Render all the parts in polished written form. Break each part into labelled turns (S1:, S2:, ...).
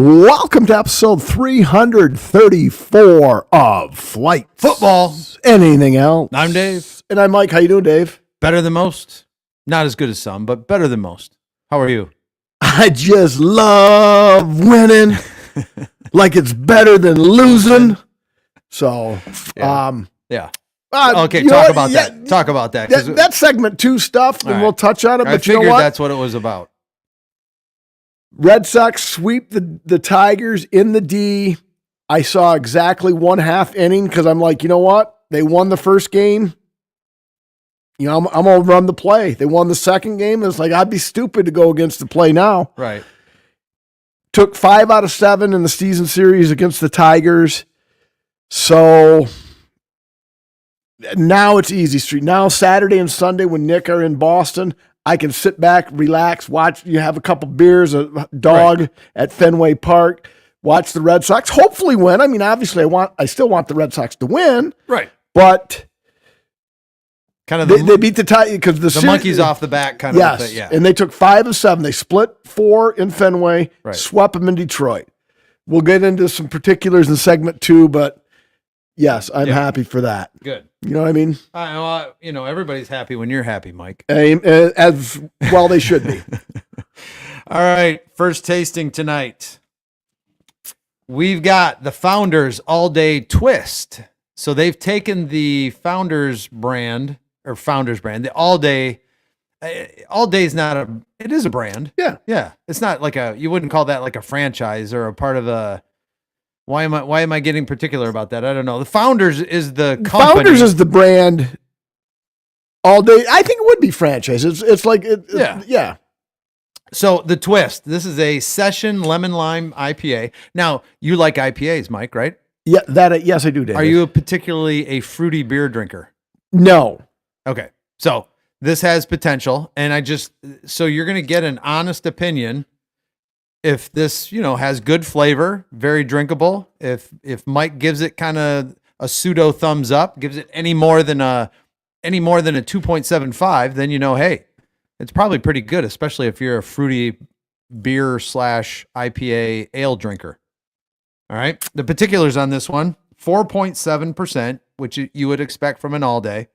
S1: Welcome to episode 334 of Flight
S2: Football.
S1: Anything else?
S2: I'm Dave.
S1: And I'm Mike. How you doing, Dave?
S2: Better than most. Not as good as some, but better than most. How are you?
S1: I just love winning. Like it's better than losing. So,
S2: Yeah. Okay, talk about that. Talk about that.
S1: That's segment 2 stuff, and we'll touch on it.
S2: I
S1: But you know
S2: figured
S1: what?
S2: that's what it was about.
S1: Red Sox sweep the Tigers in the D. I saw exactly 1/2 inning because I'm like, you know what? They won the first game. You know, I'm going to run the play. They won the second game. It's like, I'd be stupid to go against the play now.
S2: Right.
S1: Took 5 out of 7 in the season series against the Tigers. So now it's easy street. Now Saturday and Sunday when Nick are in Boston, I can sit back, relax, watch. You have a couple beers, a dog at Fenway Park, watch the Red Sox. Hopefully win. I mean, obviously, I still want the Red Sox to win.
S2: Right.
S1: But
S2: kind of
S1: they beat the Tigers because the
S2: monkey's off the back kind of thing. Yeah.
S1: And they took 5 of 7. They split 4 in Fenway, swept them in Detroit. We'll get into some particulars in segment 2, but yes, I'm happy for that.
S2: Good.
S1: You know what I mean?
S2: Everybody's happy when you're happy, Mike.
S1: As well they should be.
S2: All right, first tasting tonight. We've got the Founders All Day Twist. So they've taken the Founders brand, the All Day. All Day is not it is a brand.
S1: Yeah.
S2: Yeah. It's not like you wouldn't call that like a franchise or a part of a. Why am I getting particular about that? I don't know. The Founders is the company.
S1: Founders is the brand. All Day. I think it would be franchise. It's like yeah.
S2: So the Twist. This is a session lemon lime IPA. Now you like IPAs, Mike, right?
S1: Yeah. Yes, I do, Dave.
S2: Are you particularly a fruity beer drinker?
S1: No.
S2: Okay. So this has potential, and so you're going to get an honest opinion. If this, has good flavor, very drinkable, if Mike gives it kind of a pseudo thumbs up, gives it any more than a 2.75, then hey, it's probably pretty good, especially if you're a fruity beer / IPA ale drinker. All right. The particulars on this one, 4.7%, which you would expect from an all day.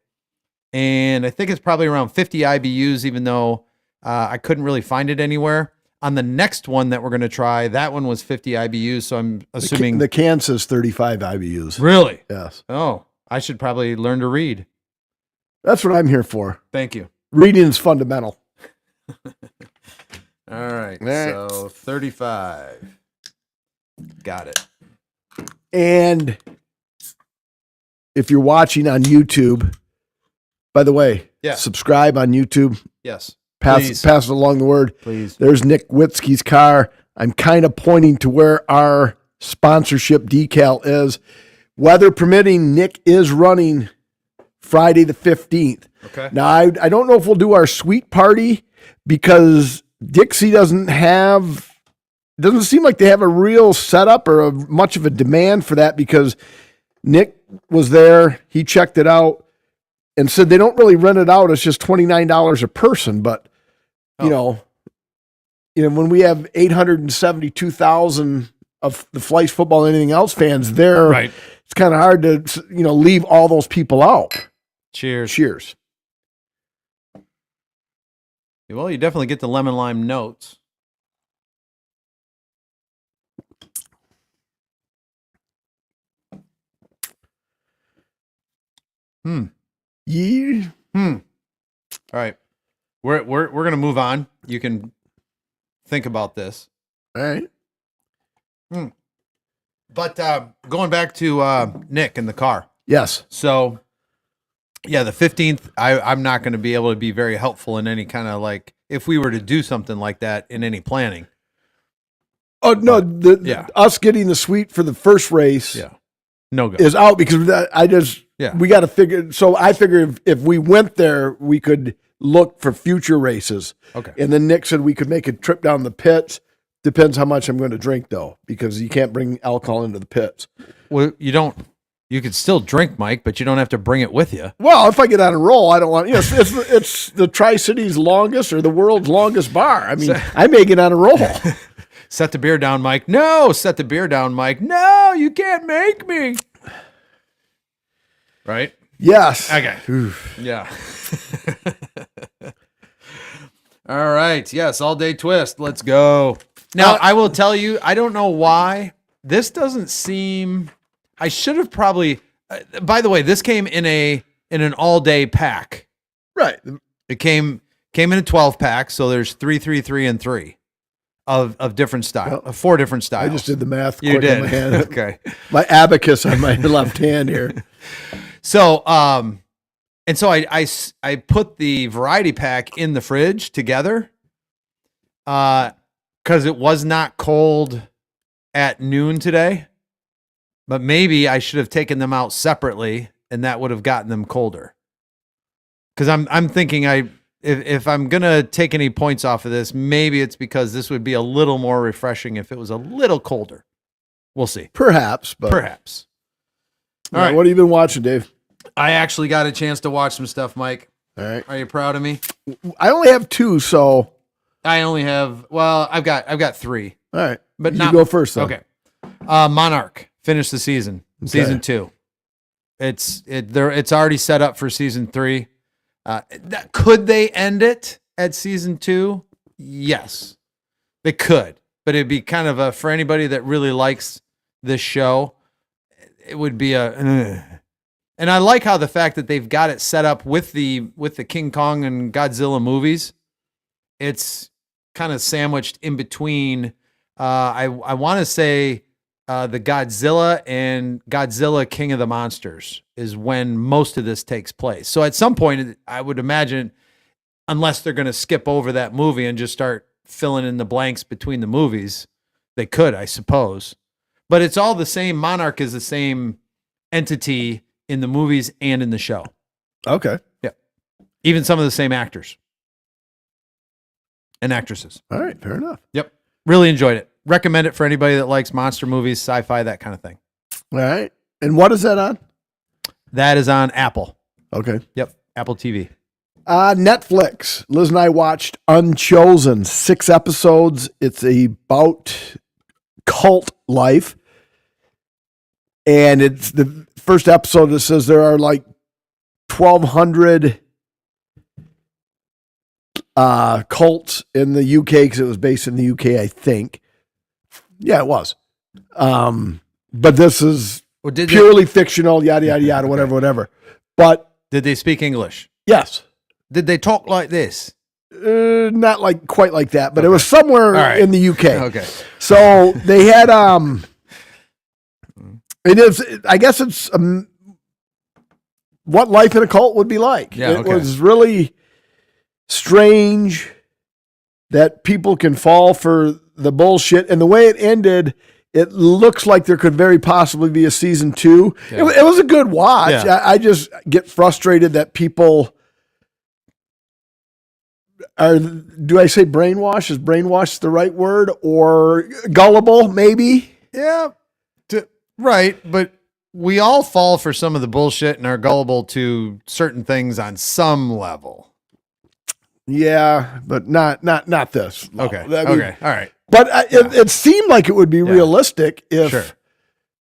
S2: And I think it's probably around 50 IBUs, even though I couldn't really find it anywhere. On the next one that we're going to try, that one was 50 IBUs, so I'm assuming...
S1: The can says 35 IBUs.
S2: Really?
S1: Yes.
S2: Oh, I should probably learn to read.
S1: That's what I'm here for.
S2: Thank you.
S1: Reading is fundamental.
S2: All right, so 35. Got it.
S1: And if you're watching on YouTube, by the way, subscribe on YouTube.
S2: Yes.
S1: Pass it along the word.
S2: Please.
S1: There's Nick Witzke's car. I'm kind of pointing to where our sponsorship decal is. Weather permitting, Nick is running Friday the 15th.
S2: Okay.
S1: Now, I don't know if we'll do our suite party because Dixie doesn't seem like they have a real setup or much of a demand for that because Nick was there. He checked it out and said they don't really rent it out. It's just $29 a person, but when we have 872,000 of the Flights Football and Anything Else fans there, it's kind of hard to, leave all those people out.
S2: Cheers. Well, you definitely get the lemon lime notes.
S1: Yeah.
S2: All right. We're going to move on. You can think about this.
S1: All right.
S2: But going back to Nick in the car.
S1: Yes.
S2: So, the 15th, I'm not going to be able to be very helpful in any kind of if we were to do something like that in any planning.
S1: Oh, no. Us getting the suite for the first race
S2: no go.
S1: is out because we got to figure. So I figured if we went there, we could look for future races.
S2: Okay.
S1: And then Nick said we could make a trip down the pits. Depends how much I'm going to drink, though, because you can't bring alcohol into the pits.
S2: Well, you don't. You could still drink, Mike, but you don't have to bring it with you.
S1: Well, if I get on a roll, I don't want. It's the Tri-Cities longest or the world's longest bar. I mean, I may get on a roll.
S2: Set the beer down, Mike. No, set the beer down, Mike. No, you can't make me. Right?
S1: Yes.
S2: Okay. Yeah. All right. Yes, all day twist. Let's go. Now, I will tell you, I don't know why this doesn't seem. I should have probably. By the way, this came in an all day pack.
S1: Right.
S2: It came in a 12 pack, so there's 3, 3, 3, and 3 of different styles, 4 different styles.
S1: I just did the math.
S2: You
S1: quick
S2: did.
S1: On my hand.
S2: Okay.
S1: My abacus on my left hand here.
S2: So, and so I put the variety pack in the fridge together, because it was not cold at noon today, but maybe I should have taken them out separately, and that would have gotten them colder. Because I'm thinking if I'm gonna take any points off of this, maybe it's because this would be a little more refreshing if it was a little colder. We'll see.
S1: Perhaps, but
S2: Perhaps.
S1: All right. What have you been watching, Dave?
S2: I actually got a chance to watch some stuff, Mike.
S1: All right.
S2: Are you proud of me?
S1: I only have 2, so
S2: I only have. Well, I've got 3.
S1: all right.
S2: But
S1: you
S2: not
S1: go first, though.
S2: Okay. Monarch finished the season.
S1: Okay.
S2: Season 2. It's already set up for season 3. Could they end it at season 2? Yes, they could. But it'd be kind of for anybody that really likes this show, it would be And I like how the fact that they've got it set up with the King Kong and Godzilla movies. It's kind of sandwiched in between. I want to say the Godzilla and Godzilla King of the Monsters is when most of this takes place. So at some point, I would imagine, unless they're going to skip over that movie and just start filling in the blanks between the movies, they could, I suppose. But it's all the same. Monarch is the same entity in the movies and in the show.
S1: Okay.
S2: Yeah. Even some of the same actors and actresses.
S1: All right. Fair enough.
S2: Yep. Really enjoyed it. Recommend it for anybody that likes monster movies, sci-fi, that kind of thing.
S1: All right. And what is that on?
S2: That is on Apple.
S1: Okay.
S2: Yep. Apple TV.
S1: Netflix. Liz and I watched Unchosen, 6 episodes. It's about cult life. And it's the first episode that says there are like 1,200 cults in the UK, because it was based in the UK, I think. Yeah, it was. But this is purely fictional, yada, yada, yada, whatever. But
S2: did they speak English?
S1: yes.
S2: Did they talk like this?
S1: Not like quite like that, but it was somewhere in the UK.
S2: Okay.
S1: So they had, it is, I guess it's what life in a cult would be like.
S2: Yeah,
S1: it was really strange that people can fall for the bullshit. And the way it ended, it looks like there could very possibly be a season 2.
S2: Yeah.
S1: It was a good watch.
S2: Yeah.
S1: I just get frustrated that people are, do I say brainwash? Is brainwash the right word? Or gullible, maybe?
S2: Yeah. Right. But we all fall for some of the bullshit and are gullible to certain things on some level.
S1: Yeah, but not this.
S2: Okay.
S1: I mean,
S2: Okay. All right.
S1: But it seemed like it would be realistic if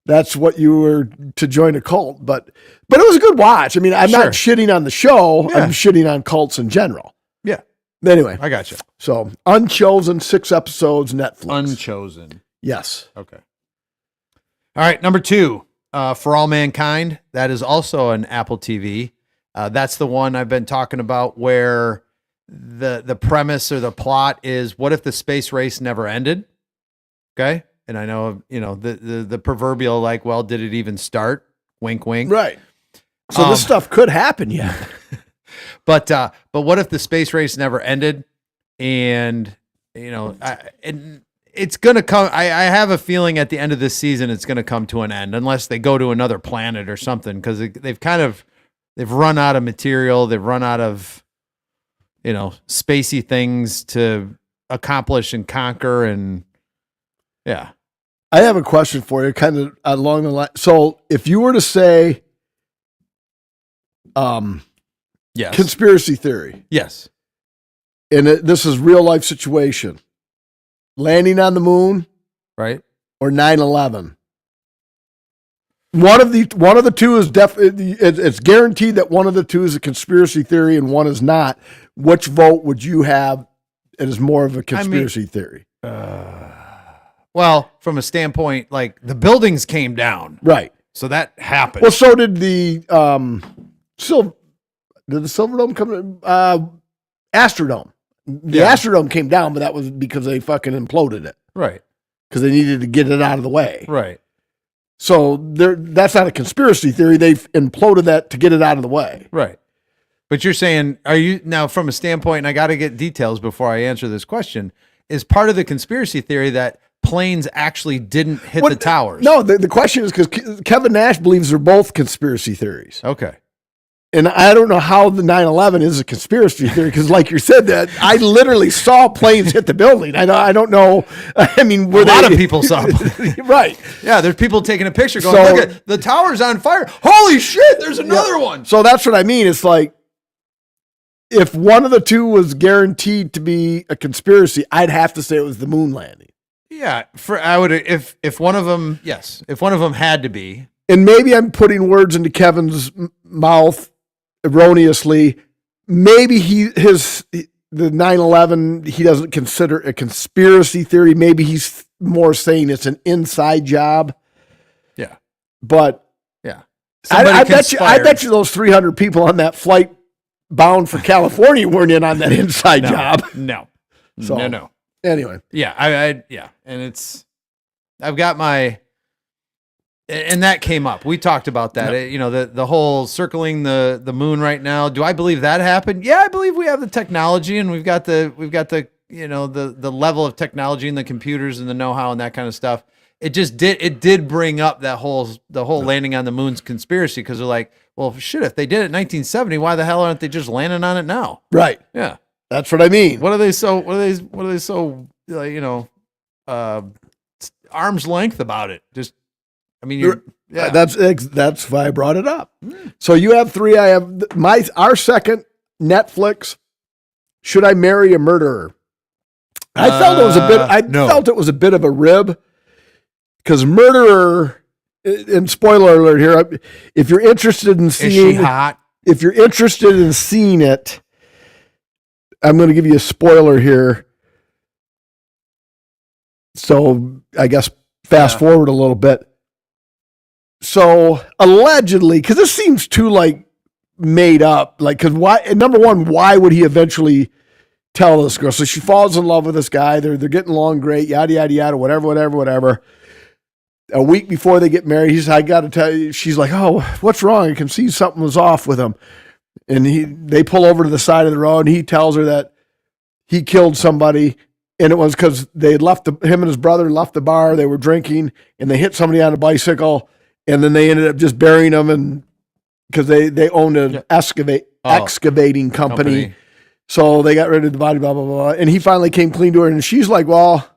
S1: that's what you were to join a cult. But it was a good watch. I mean, I'm not shitting on the show.
S2: Yeah.
S1: I'm shitting on cults in general.
S2: Yeah.
S1: Anyway,
S2: I got you.
S1: So Unchosen, 6 episodes, Netflix.
S2: Unchosen.
S1: Yes.
S2: Okay. All right. Number 2, For All Mankind. That is also an Apple TV. That's the one I've been talking about where the premise or the plot is, what if the space race never ended? Okay. And I know, the proverbial, like, well, did it even start? Wink, wink.
S1: Right. So this stuff could happen, yeah.
S2: But what if the space race never ended? And, and it's going to come. I have a feeling at the end of this season, it's going to come to an end unless they go to another planet or something, because they've run out of material. They've run out of, spacey things to accomplish and conquer. And yeah.
S1: I have a question for you, kind of along the line. So if you were to say,
S2: yes,
S1: conspiracy theory,
S2: yes,
S1: and this is real life situation, Landing on the Moon,
S2: right?
S1: or 9/11. One of the two is it's guaranteed that one of the two is a conspiracy theory and one is not. Which vote would you have as more of a conspiracy theory?
S2: Well, from a standpoint, like the buildings came down,
S1: Right.
S2: so that happened.
S1: Well, so did the Silverdome come? Astrodome. The Astrodome came down, but that was because they fucking imploded it.
S2: Right.
S1: Because they needed to get it out of the way.
S2: Right.
S1: So that's not a conspiracy theory. They've imploded that to get it out of the way.
S2: Right. But you're saying, are you now from a standpoint, and I got to get details before I answer this question, is part of the conspiracy theory that planes actually didn't hit the towers?
S1: No, the question is because Kevin Nash believes they're both conspiracy theories.
S2: Okay.
S1: And I don't know how the 9/11 is a conspiracy theory because, like you said, that I literally saw planes hit the building. I don't know. I mean,
S2: a lot of people saw them.
S1: Right.
S2: Yeah, there's people taking a picture going, look at the tower's on fire. Holy shit, there's another one.
S1: So that's what I mean. It's like if one of the two was guaranteed to be a conspiracy, I'd have to say it was the moon landing.
S2: Yeah, I would if one of them, yes, if one of them had to be.
S1: And maybe I'm putting words into Kevin's mouth erroneously. Maybe the 9/11 he doesn't consider a conspiracy theory. Maybe he's more saying it's an inside job.
S2: Yeah,
S1: but
S2: yeah,
S1: I bet you those 300 people on that flight bound for California weren't in on that inside job.
S2: No,
S1: so,
S2: no.
S1: Anyway,
S2: yeah, and I've got my. And that came up. We talked about that. Yep. The whole circling the moon right now. Do I believe that happened? Yeah, I believe we have the technology and we've got the the level of technology and the computers and the know-how and that kind of stuff. It did bring up the whole landing on the moon's conspiracy because they're like, well, shit, if they did it in 1970, why the hell aren't they just landing on it now?
S1: Right.
S2: Yeah.
S1: That's what I mean.
S2: What are they so arm's length about it? Just I mean,
S1: that's why I brought it up. So you have three. I have our second Netflix. Should I marry a murderer? I felt it was a bit. Felt it was a bit of a rib because murderer. And spoiler alert here. If you're interested in seeing,
S2: is she hot?
S1: If you're interested in seeing it, I'm going to give you a spoiler here. So I guess fast forward a little bit. So allegedly, because this seems too like made up, like because why? Number one, why would he eventually tell this girl? So she falls in love with this guy. They're getting along great. Yada yada yada. Whatever. A week before they get married, he says, "I got to tell you." She's like, "Oh, what's wrong? I can see something was off with him." And they pull over to the side of the road, and he tells her that he killed somebody. And it was because they him and his brother left the bar. They were drinking, and they hit somebody on a bicycle. And then they ended up just burying them, and because they owned an excavating company, so they got rid of the body. Blah blah blah. And he finally came clean to her, and she's like, "Well,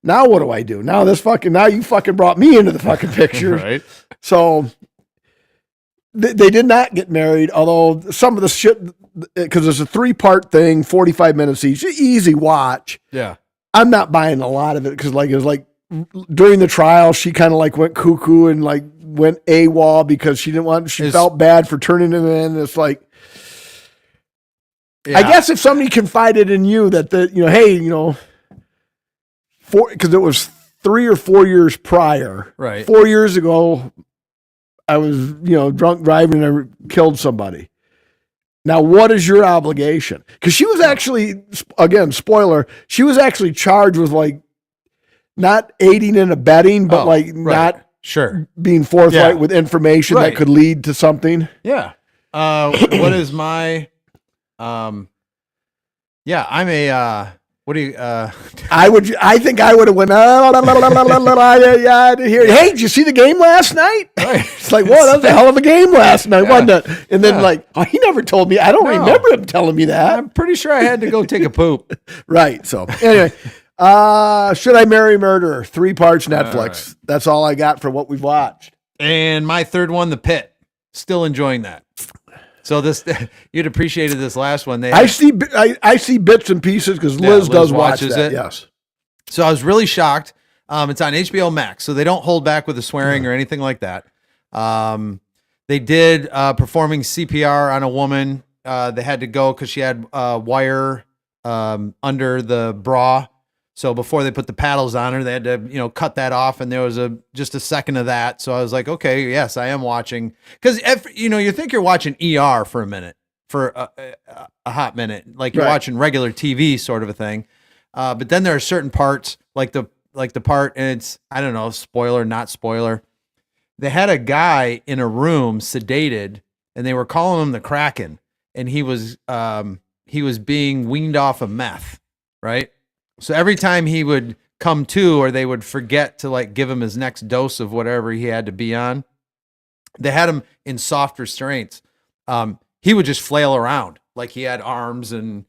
S1: now what do I do? Now you fucking brought me into the fucking picture."
S2: Right.
S1: So they did not get married, although some of the shit because it's a 3-part thing, 45 minutes each, easy watch.
S2: Yeah,
S1: I'm not buying a lot of it because it was like. During the trial, she kind of like went cuckoo and like went AWOL because she felt bad for turning him in. It's like, I guess if somebody confided in you that because it was 3 or 4 years prior,
S2: right?
S1: 4 years ago, I was, drunk driving and I killed somebody. Now, what is your obligation? Because she was actually, again, spoiler, she was actually charged with like, not aiding and abetting, but not being forthright with information that could lead to something.
S2: Yeah. What is my, I'm a, what do you,
S1: I think I would have went, hey, did you see the game last night?
S2: Right.
S1: It's like, whoa, that was a hell of a game last night, wasn't it? And then he never told me. I don't remember him telling me that.
S2: I'm pretty sure I had to go take a poop.
S1: Right. So anyway, Should I Marry Murderer? 3 parts Netflix. Right. That's all I got for what we've watched.
S2: And my third one, The Pit. Still enjoying that. So this, you'd appreciated this last one.
S1: I see bits and pieces because Liz does watch that. It. Yes.
S2: So I was really shocked. It's on HBO Max, so they don't hold back with the swearing or anything like that. They did performing CPR on a woman. They had to go because she had wire under the bra. So before they put the paddles on her, they had to, cut that off, and there was just a second of that. So I was like, okay, yes, I am watching, because you think you're watching ER for a minute, for a hot minute, like you're watching regular TV sort of a thing. But then there are certain parts, like the part, and it's, I don't know, spoiler, not spoiler. They had a guy in a room sedated, and they were calling him the Kraken, and he was being weaned off of meth, right? So every time he would come to, or they would forget to like give him his next dose of whatever he had to be on, they had him in soft restraints. He would just flail around like he had arms, and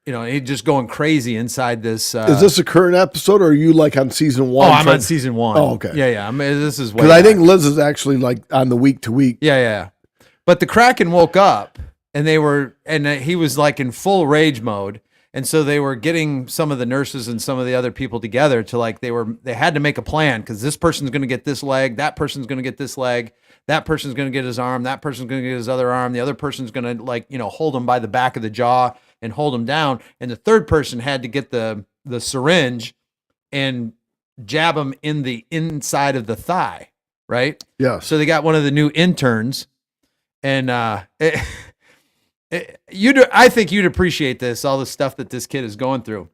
S2: he'd just going crazy inside this.
S1: Is this a current episode, or are you like on season 1?
S2: Oh, I'm on season 1.
S1: Oh, okay.
S2: Yeah. I mean, this is
S1: because I think Liz is actually like on the week to week.
S2: Yeah. But the Kraken woke up, and he was like in full rage mode. And so they were getting some of the nurses and some of the other people together to like, they had to make a plan, because this person's going to get this leg, that person's going to get this leg, that person's going to get his arm, that person's going to get his other arm, the other person's going to hold him by the back of the jaw and hold him down, and the third person had to get the syringe and jab him in the inside of the thigh, right?
S1: Yeah.
S2: So they got one of the new interns, and I think you'd appreciate this, all the stuff that this kid is going through.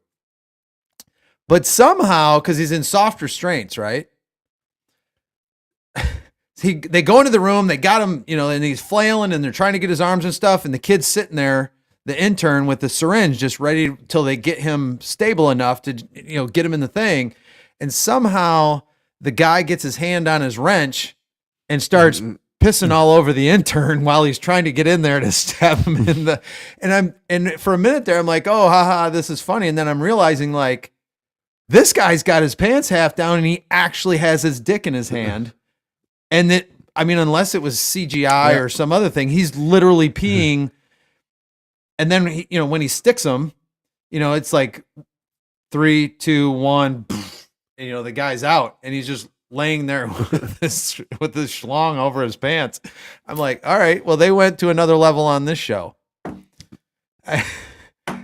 S2: But somehow, because he's in soft restraints, right? They go into the room, they got him, and he's flailing, and they're trying to get his arms and stuff, and the kid's sitting there, the intern, with the syringe, just ready till they get him stable enough to, get him in the thing. And somehow the guy gets his hand on his wrench and starts pissing all over the intern while he's trying to get in there to stab him in the, and for a minute there, I'm like, oh, haha, this is funny. And then I'm realizing, like, this guy's got his pants half down, and he actually has his dick in his hand. And that, I mean, unless it was CGI or some other thing, he's literally peeing. And then, when he sticks him, it's like 3, 2, 1, and, the guy's out, and he's just laying there with this schlong over his pants. I'm like, all right, well, they went to another level on this show.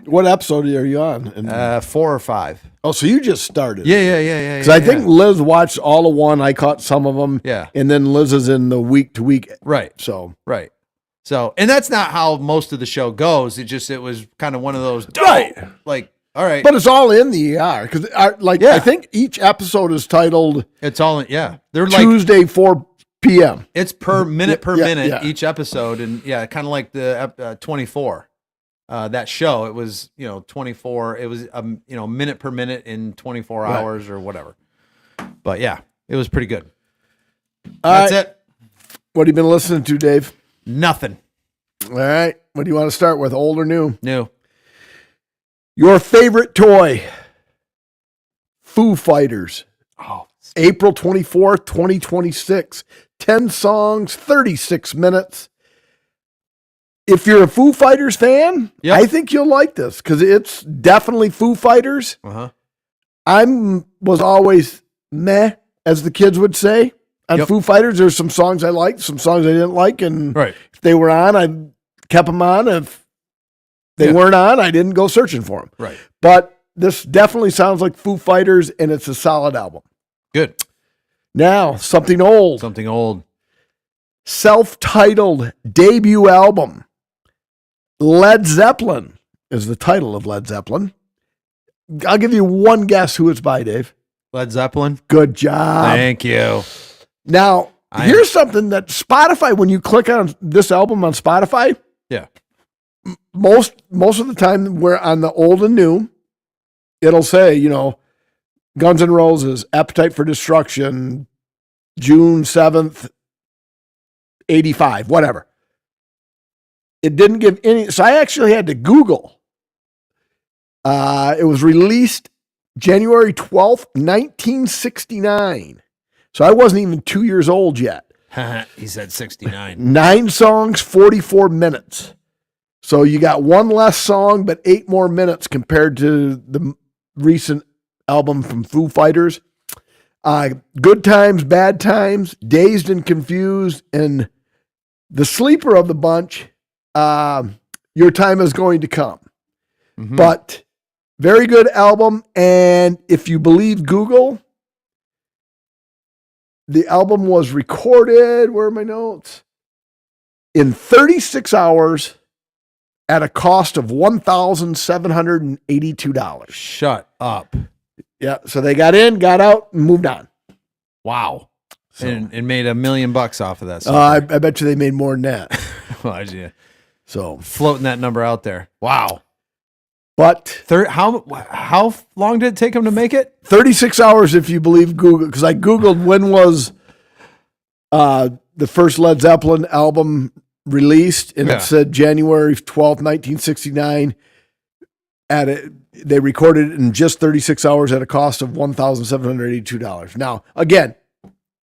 S1: What episode are you on?
S2: 4 or 5.
S1: Oh, so you just started.
S2: Yeah.
S1: Because I think Liz watched all of one. I caught some of them.
S2: Yeah.
S1: And then Liz is in the week to week.
S2: Right.
S1: Right.
S2: So, and that's not how most of the show goes. It was kind of one of those,
S1: right.
S2: Like, all right.
S1: But it's all in the ER. Because I think each episode is titled.
S2: It's all in, They're
S1: Tuesday,
S2: like
S1: 4 p.m.
S2: It's per minute each episode. And kind of like the 24. That show, it was, 24, it was, minute per minute in 24 hours or whatever. But it was pretty good. That's it.
S1: What have you been listening to, Dave?
S2: Nothing.
S1: All right. What do you want to start with? Old or new?
S2: New.
S1: Your favorite toy? Foo Fighters.
S2: Oh.
S1: April 24th, 2026. 10 songs, 36 minutes. If you're a Foo Fighters fan, I think you'll like this, because it's definitely Foo Fighters. Was always meh, as the kids would say, on Foo Fighters. There's some songs I liked, some songs I didn't like, and if they were on, I kept them on. If they weren't on, I didn't go searching for them.
S2: Right.
S1: But this definitely sounds like Foo Fighters, and it's a solid album.
S2: Good.
S1: Now, something old. Self-titled debut album. Led Zeppelin is the title of Led Zeppelin. I'll give you one guess who it's by, Dave.
S2: Led Zeppelin.
S1: Good job.
S2: Thank you.
S1: Now, here's something that Spotify, when you click on this album on Spotify, most of the time we're on the old and new, it'll say, Guns N' Roses, Appetite for Destruction, June 7th, 85, whatever. It didn't give any, so I actually had to Google. It was released January 12th, 1969. So I wasn't even 2 years old yet.
S2: He said 69.
S1: 9 songs, 44 minutes. So you got one less song, but 8 more minutes compared to the recent album from Foo Fighters. Good Times, Bad Times, Dazed and Confused, and the sleeper of the bunch, Your Time Is Going to Come. Mm-hmm. But very good album, and if you believe Google, the album was recorded, where are my notes? In 36 hours at a cost of $1,782.
S2: Shut up.
S1: Yeah, so they got in, got out, and moved on.
S2: Wow. So, and made $1 million off of that.
S1: I bet you they made more than that.
S2: Well, yeah.
S1: So
S2: floating that number out there. Wow.
S1: But
S2: how long did it take them to make it?
S1: 36 hours if you believe Google, because I Googled when was the first Led Zeppelin album released, and it said January 12th, 1969. They recorded it in just 36 hours at a cost of $1,782. Now, again,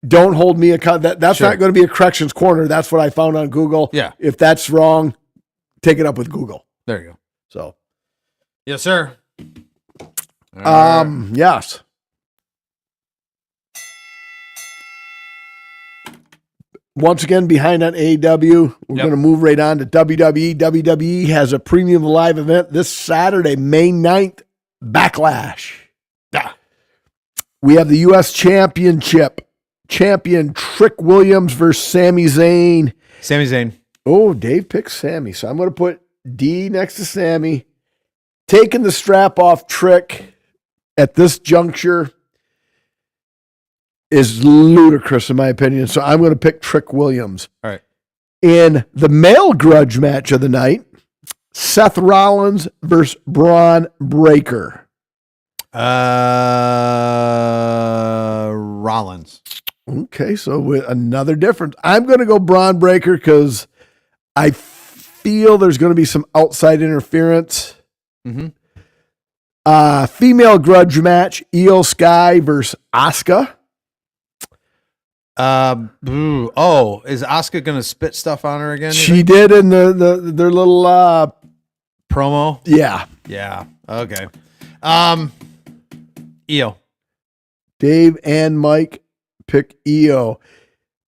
S1: don't hold me accountable. That's not going to be a corrections corner. That's what I found on Google.
S2: Yeah.
S1: If that's wrong, take it up with Google.
S2: There you go.
S1: So,
S2: yes, sir.
S1: Yes. Once again, behind on AEW, we're going to move right on to WWE. WWE has a premium live event this Saturday, May 9th, Backlash.
S2: Yeah.
S1: We have the U.S. Championship. Champion Trick Williams versus Sami Zayn.
S2: Sami Zayn.
S1: Oh, Dave picks Sami, so I'm going to put D next to Sami. Taking the strap off Trick at this juncture is ludicrous in my opinion. So I'm going to pick Trick Williams.
S2: All right.
S1: In the male grudge match of the night, Seth Rollins versus Braun Breaker.
S2: Rollins.
S1: Okay, so with another difference. I'm going to go Braun Breaker because I feel there's going to be some outside interference.
S2: Mm-hmm.
S1: Female grudge match, Io Sky versus Asuka.
S2: Is Asuka gonna spit stuff on her again?
S1: She did in their little
S2: promo.
S1: Yeah.
S2: Okay. Io.
S1: Dave and Mike pick Io.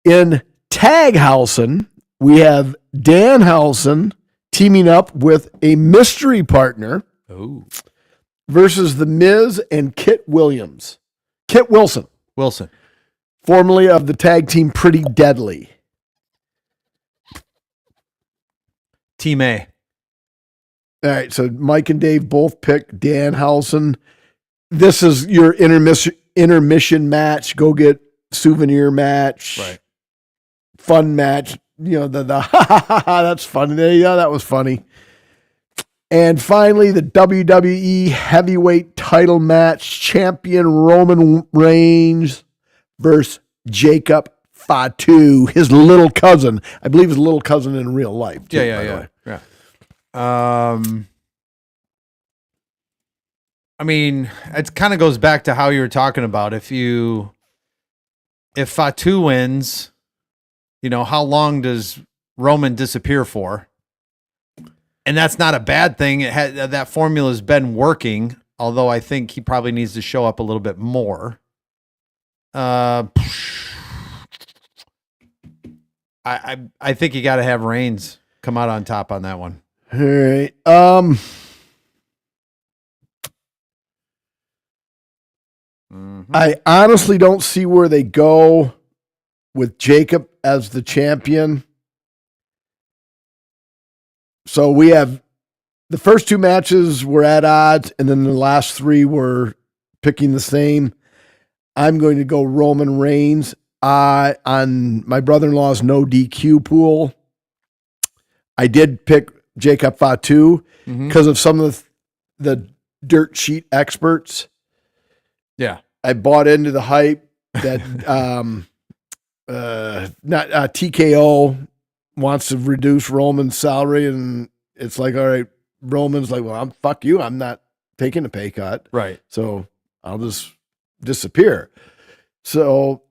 S1: In Taghausen, we have Danhausen teaming up with a mystery partner versus The Miz and Kit Wilson. Formerly of the tag team Pretty Deadly.
S2: Team A.
S1: All right, so Mike and Dave both pick Danhausen. This is your intermission match. Go get souvenir match.
S2: Right.
S1: Fun match. You know, the that's funny. There you go. That was funny. And finally, the WWE Heavyweight Title match. Champion Roman Reigns versus Jacob Fatu, his little cousin. I believe his little cousin in real life. Too,
S2: Yeah. I mean, it kind of goes back to how you were talking about. If Fatu wins, you know, how long does Roman disappear for? And that's not a bad thing. That formula's been working, although I think he probably needs to show up a little bit more. I think you got to have Reigns come out on top on that one.
S1: All right. I honestly don't see where they go with Jacob as the champion. So we have the first two matches were at odds, and then the last three were picking the same. I'm going to go Roman Reigns on my brother-in-law's no DQ pool. I did pick Jacob Fatu because of some of the dirt sheet experts.
S2: Yeah.
S1: I bought into the hype that TKO wants to reduce Roman's salary, and it's like, all right, Roman's like, well, fuck you. I'm not taking a pay cut.
S2: Right.
S1: So I'll just disappear. So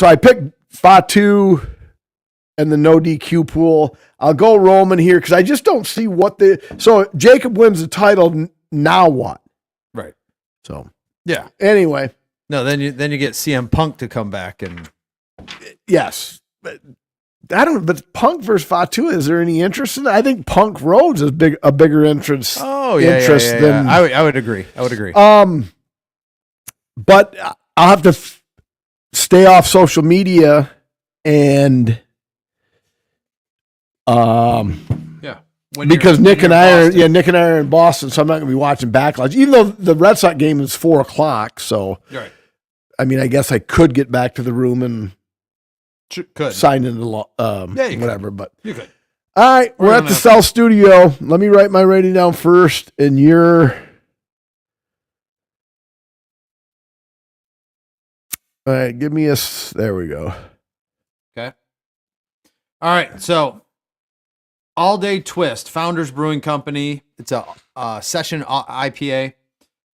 S1: I picked Fatu and the no DQ pool. I'll go Roman here because I just don't see what so Jacob wins the title. Now what?
S2: Right.
S1: So
S2: Yeah.
S1: Anyway,
S2: No, then you get CM Punk to come back and
S1: yes. But but Punk versus Fatu, is there any interest in that? I think Punk Rhodes is a bigger interest. Than
S2: I would agree.
S1: But I'll have to stay off social media and because Nick and I are in Boston, so I'm not going to be watching Backlash. Even though the Red Sox game is 4:00, so
S2: right.
S1: I mean, I guess I could get back to the room and sign into whatever. But
S2: you could.
S1: All right, we're at the Cell Studio. Let me write my rating down first, and you're. All right, give me there we go.
S2: Okay. All right, so All Day Twist, Founders Brewing Company. It's a session IPA,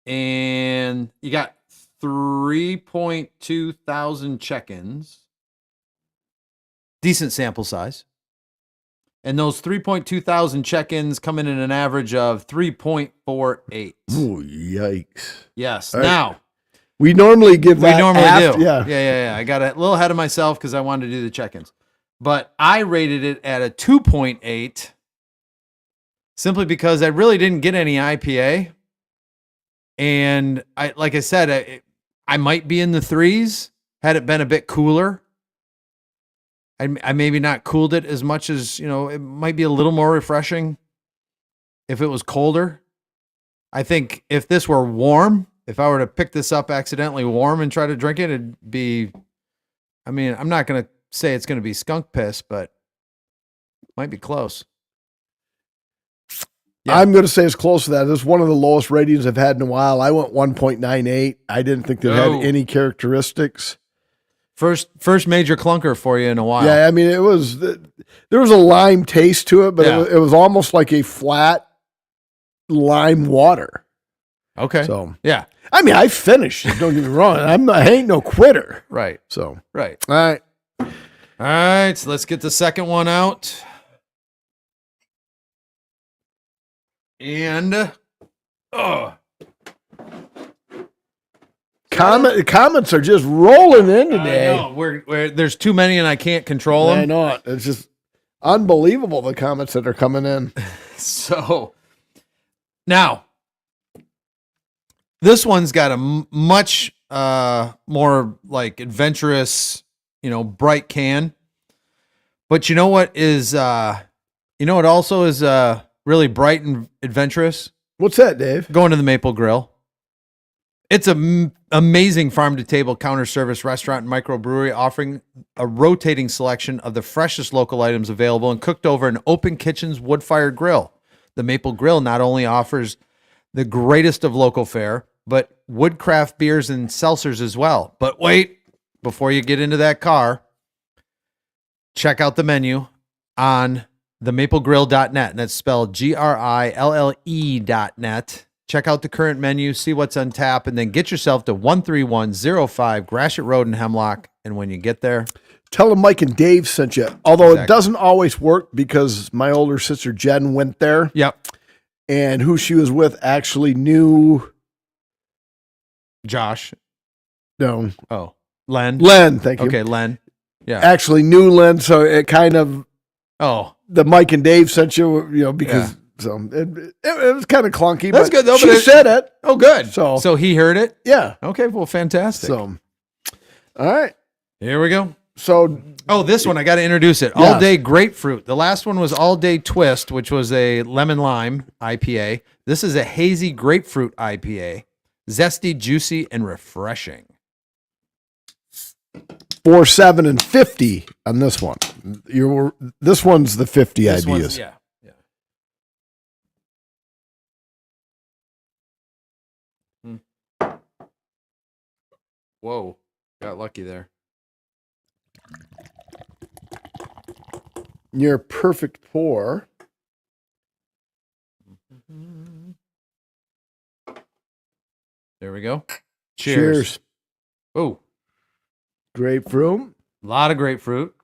S2: and you got 3.2 thousand check-ins. Decent sample size. And those 3.2 thousand check-ins come in at an average of 3.48.
S1: Oh, yikes.
S2: Yes.
S1: All
S2: now.
S1: Right. We normally give that.
S2: We normally
S1: after,
S2: do.
S1: Yeah.
S2: I got a little ahead of myself because I wanted to do the check-ins. But I rated it at a 2.8 simply because I really didn't get any IPA. And like I said, I might be in the threes had it been a bit cooler. I maybe not cooled it as much as, it might be a little more refreshing if it was colder. I think if this were warm, if I were to pick this up accidentally warm and try to drink it, it'd be, I'm not going to say it's going to be skunk piss, but might be close.
S1: Yeah. I'm going to say it's close to that. This is one of the lowest ratings I've had in a while. I went 1.98. I didn't think it had any characteristics.
S2: First major clunker for you in a while.
S1: Yeah, there was a lime taste to it, but it was almost like a flat lime water.
S2: Okay.
S1: So
S2: yeah,
S1: I finished. Don't get me wrong. I ain't no quitter.
S2: Right.
S1: So
S2: right.
S1: All
S2: right. So let's get the second one out. And
S1: comments are just rolling in today.
S2: I know. There's too many and I can't control them.
S1: I know it. It's just unbelievable the comments that are coming in.
S2: So now this one's got a much more like adventurous, bright can. But you know what also is really bright and adventurous?
S1: What's that, Dave?
S2: Going to the Maple Grill. It's an amazing farm-to-table counter service restaurant and microbrewery offering a rotating selection of the freshest local items available and cooked over an open kitchen's wood-fired grill. The Maple Grill not only offers the greatest of local fare, but woodcraft beers and seltzers as well. But wait, before you get into that car, check out the menu on themaplegrill.net, and that's spelled GRILLE.net. Check out the current menu, see what's on tap, and then get yourself to 13105 Gratiot Road in Hemlock. And when you get there,
S1: tell them Mike and Dave sent you. Although It doesn't always work because my older sister Jen went there.
S2: Yep.
S1: And who she was with actually knew
S2: Josh.
S1: No.
S2: Oh, Len.
S1: Len, thank you.
S2: Okay, Len. Yeah.
S1: Actually knew Len, so it kind of the Mike and Dave sent you, because. Yeah. So it was kind of clunky.
S2: That's
S1: but
S2: good though.
S1: She said it.
S2: Oh, good.
S1: So
S2: he heard it.
S1: Yeah.
S2: Okay. Well, fantastic.
S1: So, all right.
S2: Here we go.
S1: So,
S2: this one I got to introduce it. All Day Grapefruit. The last one was All Day Twist, which was a lemon lime IPA. This is a hazy grapefruit IPA, zesty, juicy, and refreshing.
S1: 4, 7, and 50 on this one. This one's the 50 ideas.
S2: Yeah. Whoa, got lucky there.
S1: Your perfect pour.
S2: There we go. Cheers. Oh,
S1: grapefruit.
S2: A lot of grapefruit.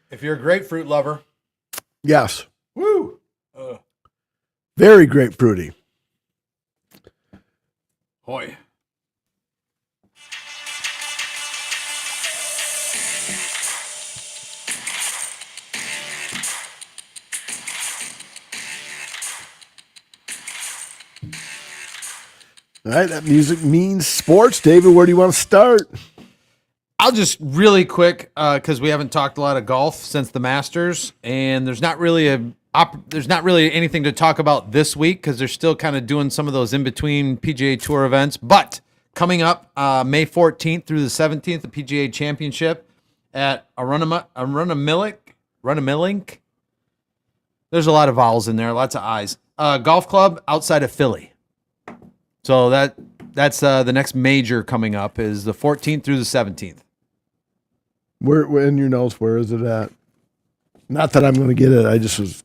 S2: If you're a grapefruit lover,
S1: Yes.
S2: Woo!
S1: Very grapefruity.
S2: Hoy.
S1: All right, that music means sports. David, where do you want to start?
S2: I'll just really quick, because we haven't talked a lot of golf since the Masters, and there's not really anything to talk about this week because they're still kind of doing some of those in between PGA Tour events. But coming up May 14th through the 17th, the PGA Championship at Runamilink. There's a lot of vowels in there, lots of I's. Golf club outside of Philly. So that's the next major coming up is the 14th through the 17th.
S1: Where in your notes? Where is it at? Not that I'm going to get it. I just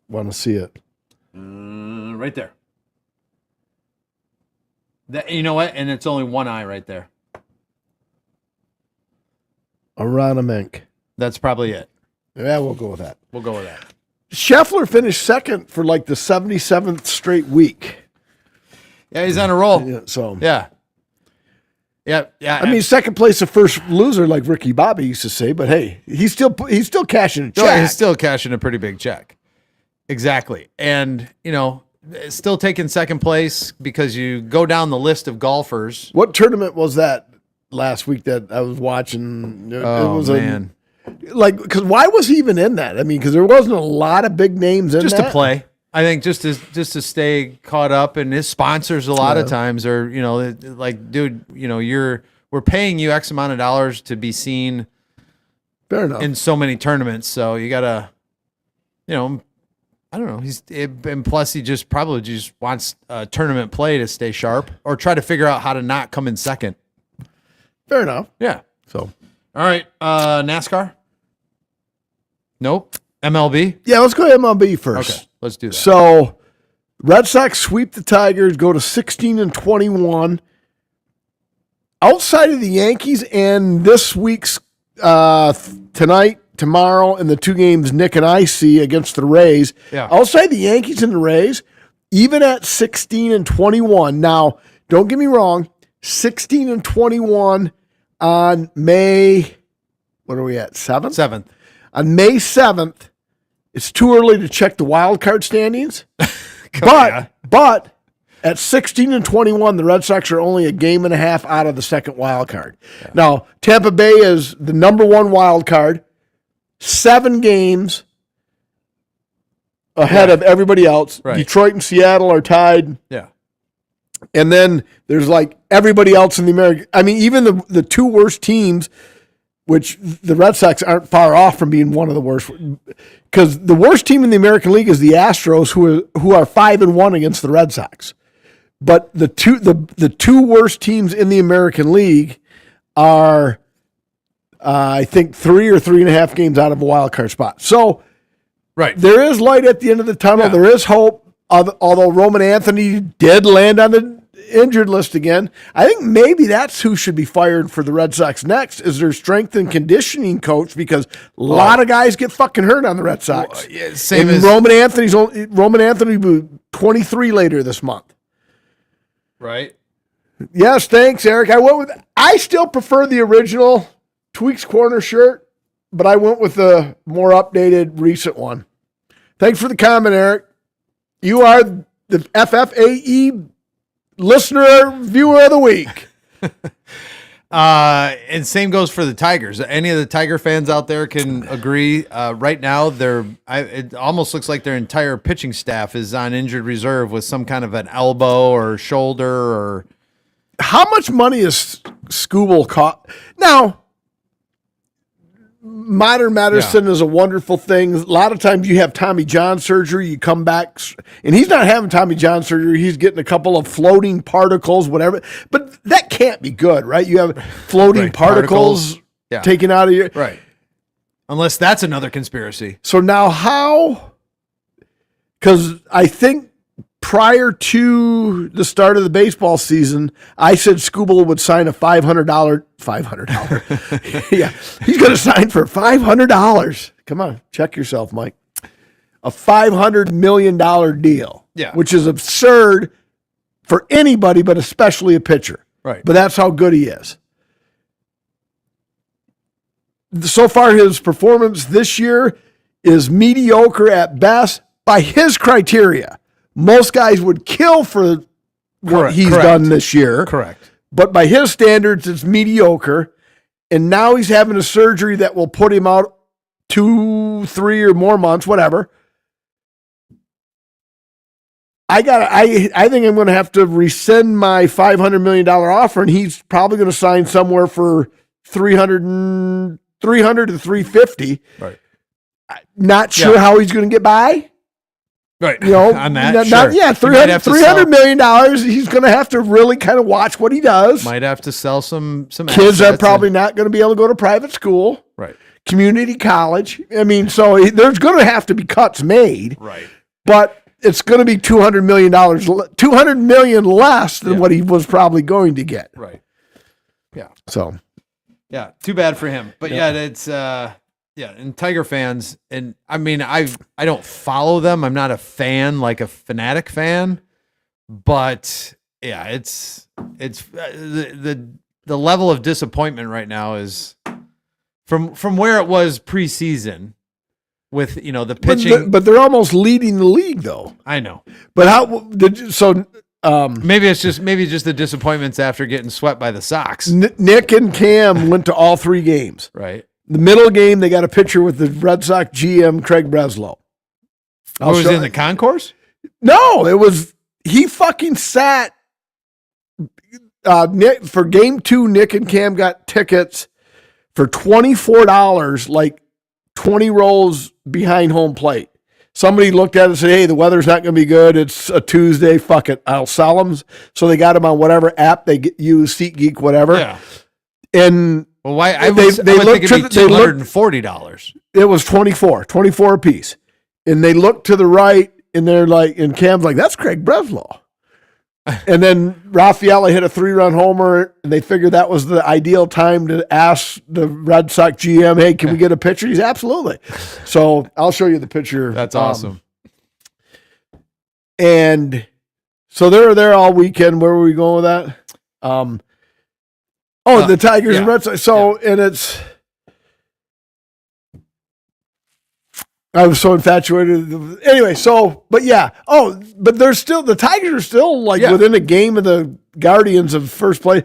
S1: want to see it.
S2: Right there. You know what? And it's only one I right there.
S1: Aronimink.
S2: That's probably it.
S1: Yeah, we'll go with that.
S2: We'll go with that.
S1: Scheffler finished second for like the 77th straight week.
S2: Yeah, he's on a roll.
S1: Yeah, so
S2: Yeah.
S1: I mean, second place, the first loser, like Ricky Bobby used to say. But hey, he's still cashing a check.
S2: No, he's still cashing a pretty big check. Exactly. And, still taking second place because you go down the list of golfers.
S1: What tournament was that last week that I was watching? It was
S2: man.
S1: Because why was he even in that? I mean, because there wasn't a lot of big names in
S2: Just
S1: that.
S2: to play. I think just to stay caught up, and his sponsors a lot of times are, like, dude, we're paying you X amount of dollars to be seen.
S1: Fair enough.
S2: In so many tournaments, so you gotta, I don't know. And plus he probably just wants tournament play to stay sharp or try to figure out how to not come in second.
S1: Fair enough.
S2: Yeah.
S1: So,
S2: all right, NASCAR. Nope. MLB.
S1: Yeah, let's go MLB first.
S2: Okay, let's do that.
S1: So, Red Sox sweep the Tigers, go to 16-21. Outside of the Yankees and this week's tonight, tomorrow, and the two games Nick and I see against the Rays.
S2: Yeah.
S1: Outside the Yankees and the Rays, even at 16-21. Now, don't get me wrong, 16-21 on May. What are we at? 7th?
S2: 7th.
S1: On May 7th, it's too early to check the wild card standings. But at 16-21, the Red Sox are only a game and a half out of the second wild card. Yeah. Now, Tampa Bay is the number one wild card, 7 games ahead of everybody else.
S2: Right.
S1: Detroit and Seattle are tied.
S2: Yeah.
S1: And then there's like everybody else in the American. I mean, even the two worst teams, which the Red Sox aren't far off from being one of the worst, because the worst team in the American League is the Astros, who are 5-1 against the Red Sox. But the two worst teams in the American League are, I think, 3 or 3.5 games out of a wild card spot. So,
S2: right,
S1: there is light at the end of the tunnel. Yeah. There is hope. Although Roman Anthony did land on the injured list again, I think maybe that's who should be fired for the Red Sox next, is their strength and conditioning coach, because a lot of guys get fucking hurt on the Red Sox.
S2: Well, yeah, same
S1: and
S2: as
S1: Roman Anthony will be 23 later this month.
S2: Right.
S1: Yes, thanks, Eric. I still prefer the original Tweaks Corner shirt, but I went with the more updated recent one. Thanks for the comment, Eric. You are the FFAE listener viewer of the week.
S2: And same goes for the Tigers. Any of the Tiger fans out there can agree. Right now, it almost looks like their entire pitching staff is on injured reserve with some kind of an elbow or shoulder. Or
S1: how much money is Skubal caught? Now, modern medicine is a wonderful thing. A lot of times you have Tommy John surgery, you come back, and he's not having Tommy John surgery. He's getting a couple of floating particles, whatever. But that can't be good, right? You have floating particles taken out of your...
S2: Right. Unless that's another conspiracy.
S1: So now how... Because I think prior to the start of the baseball season, I said Skubal would sign a $500. Yeah, he's going to sign for $500. Come on, check yourself, Mike. a $500 million deal.
S2: Yeah.
S1: Which is absurd for anybody, but especially a pitcher.
S2: Right.
S1: But that's how good he is. So far, his performance this year is mediocre at best by his criteria. Most guys would kill for what he's done this year.
S2: Correct.
S1: But by his standards, it's mediocre. And now he's having a surgery that will put him out 2, 3 or more months, whatever. I think I'm going to have to rescind my $500 million offer, and he's probably going to sign somewhere for 300 to 350.
S2: Right.
S1: Not sure how he's going to get by.
S2: Right.
S1: You know,
S2: on that,
S1: $300 million. He's going to have to really kind of watch what he does.
S2: Might have to sell some
S1: kids are probably not going to be able to go to private school.
S2: Right.
S1: Community college. I mean, so there's going to have to be cuts made.
S2: Right.
S1: But it's going to be $200 million, $200 million less than what he was probably going to get.
S2: Right. Yeah.
S1: So.
S2: Yeah. Too bad for him. But it's and Tiger fans, and I mean, I don't follow them. I'm not a fan, like a fanatic fan, but yeah, it's the level of disappointment right now is from where it was preseason with, the pitching.
S1: But they're almost leading the league though.
S2: I know.
S1: But how did so?
S2: Maybe it's just the disappointments after getting swept by the Sox.
S1: Nick and Cam went to all 3 games.
S2: Right.
S1: The middle game, they got a picture with the Red Sox GM, Craig Breslow.
S2: Was it in the concourse?
S1: No, it was, he fucking sat, Nick, for game 2, Nick and Cam got tickets for $24, like 20 rows behind home plate. Somebody looked at it and said, hey, the weather's not going to be good. It's a Tuesday. Fuck it. I'll sell them. So they got them on whatever app they use, SeatGeek, whatever.
S2: Yeah.
S1: And
S2: well, why? I would think it'd be $240.
S1: It was 24 a piece. And they looked to the right, and they're like, and Cam's like, that's Craig Breslow. And then Raffaele hit a 3-run homer, and they figured that was the ideal time to ask the Red Sox GM, hey, can we get a picture? He's absolutely. So I'll show you the picture.
S2: That's awesome.
S1: And so they were there all weekend. Where were we going with that? The Tigers and Red Sox. So, and it's, I was so infatuated. Anyway, but yeah. Oh, but there's still, the Tigers are still like within a game of the Guardians of first place.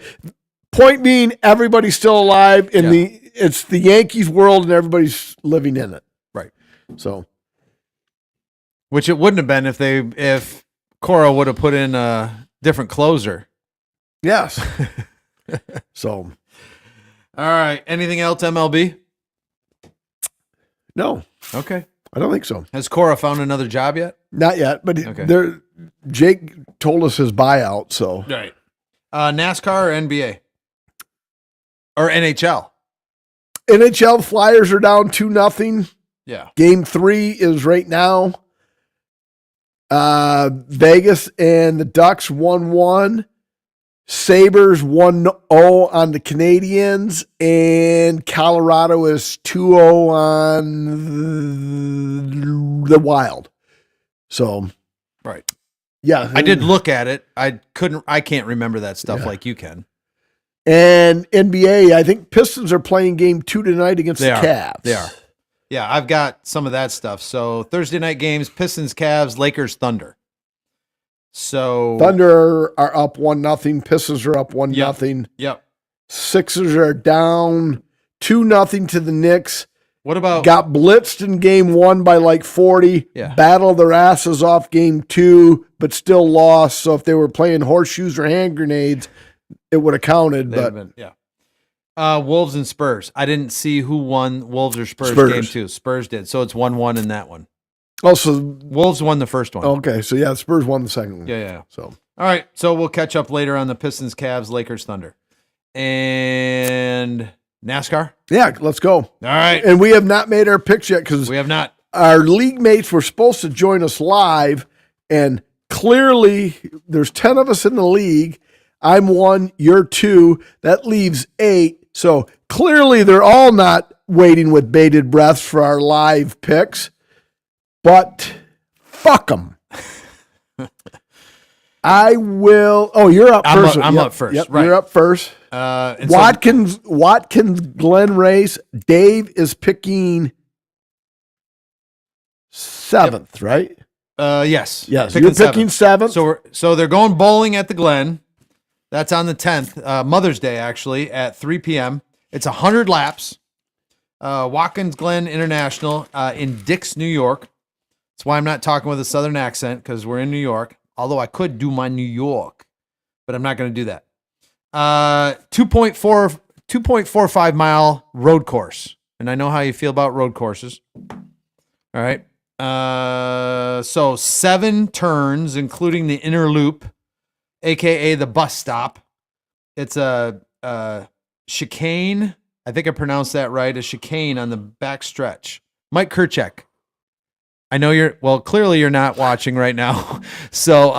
S1: Point being, everybody's still alive in it's the Yankees world and everybody's living in it.
S2: Right.
S1: So.
S2: Which it wouldn't have been if Cora would have put in a different closer.
S1: Yes. So.
S2: All right. Anything else, MLB?
S1: No.
S2: Okay.
S1: I don't think so.
S2: Has Cora found another job yet?
S1: Not yet, but Jake told us his buyout, so.
S2: Right. NASCAR or NBA? Or NHL?
S1: NHL Flyers are down 2-0.
S2: Yeah.
S1: Game 3 is right now. Vegas and the Ducks 1-1. Sabres 1-0 on the Canadians, and Colorado is 2-0 on the Wild. So,
S2: right.
S1: Yeah.
S2: I did look at it. I can't remember that stuff like you can.
S1: And NBA, I think Pistons are playing game 2 tonight against the Cavs.
S2: They are. Yeah, I've got some of that stuff. So Thursday night games, Pistons, Cavs, Lakers, Thunder. So
S1: Thunder are up 1-0. Pistons are up 1-0.
S2: Yep.
S1: Sixers are down 2-0 to the Knicks.
S2: What about
S1: got blitzed in game 1 by like 40.
S2: Yeah. Battled
S1: their asses off game 2, but still lost. So if they were playing horseshoes or hand grenades, it would have counted.
S2: Wolves and Spurs. I didn't see who won Wolves or Spurs game 2. Spurs did. So it's 1-1 in that one.
S1: Also,
S2: Wolves won the first one.
S1: Okay, so yeah, the Spurs won the second one.
S2: Yeah.
S1: So
S2: all right, so we'll catch up later on the Pistons, Cavs, Lakers, Thunder, and NASCAR.
S1: Yeah, let's go. All
S2: right,
S1: and we have not made our picks yet because
S2: we have not.
S1: Our league mates were supposed to join us live, and clearly there's 10 of us in the league. I'm 1, you're 2. That leaves 8. So clearly they're all not waiting with bated breaths for our live picks. but fuck them. I will. Oh, you're up first.
S2: I'm up first.
S1: Yep,
S2: right.
S1: You're up first.
S2: And
S1: Watkins, Glen Race. Dave is picking 7th, right?
S2: Yes.
S1: Yes, you're picking 7th.
S2: So they're going bowling at the Glen. That's on the 10th, Mother's Day, actually, at 3 p.m. It's 100 laps. Watkins Glen International in Dix, New York. That's why I'm not talking with a Southern accent, because we're in New York. Although I could do my New York, but I'm not going to do that. 2.45 mile road course. And I know how you feel about road courses. All right. So 7 turns, including the inner loop, AKA the bus stop. It's a chicane. I think I pronounced that right. A chicane on the back stretch. Mike Kerchek. I know clearly you're not watching right now. So,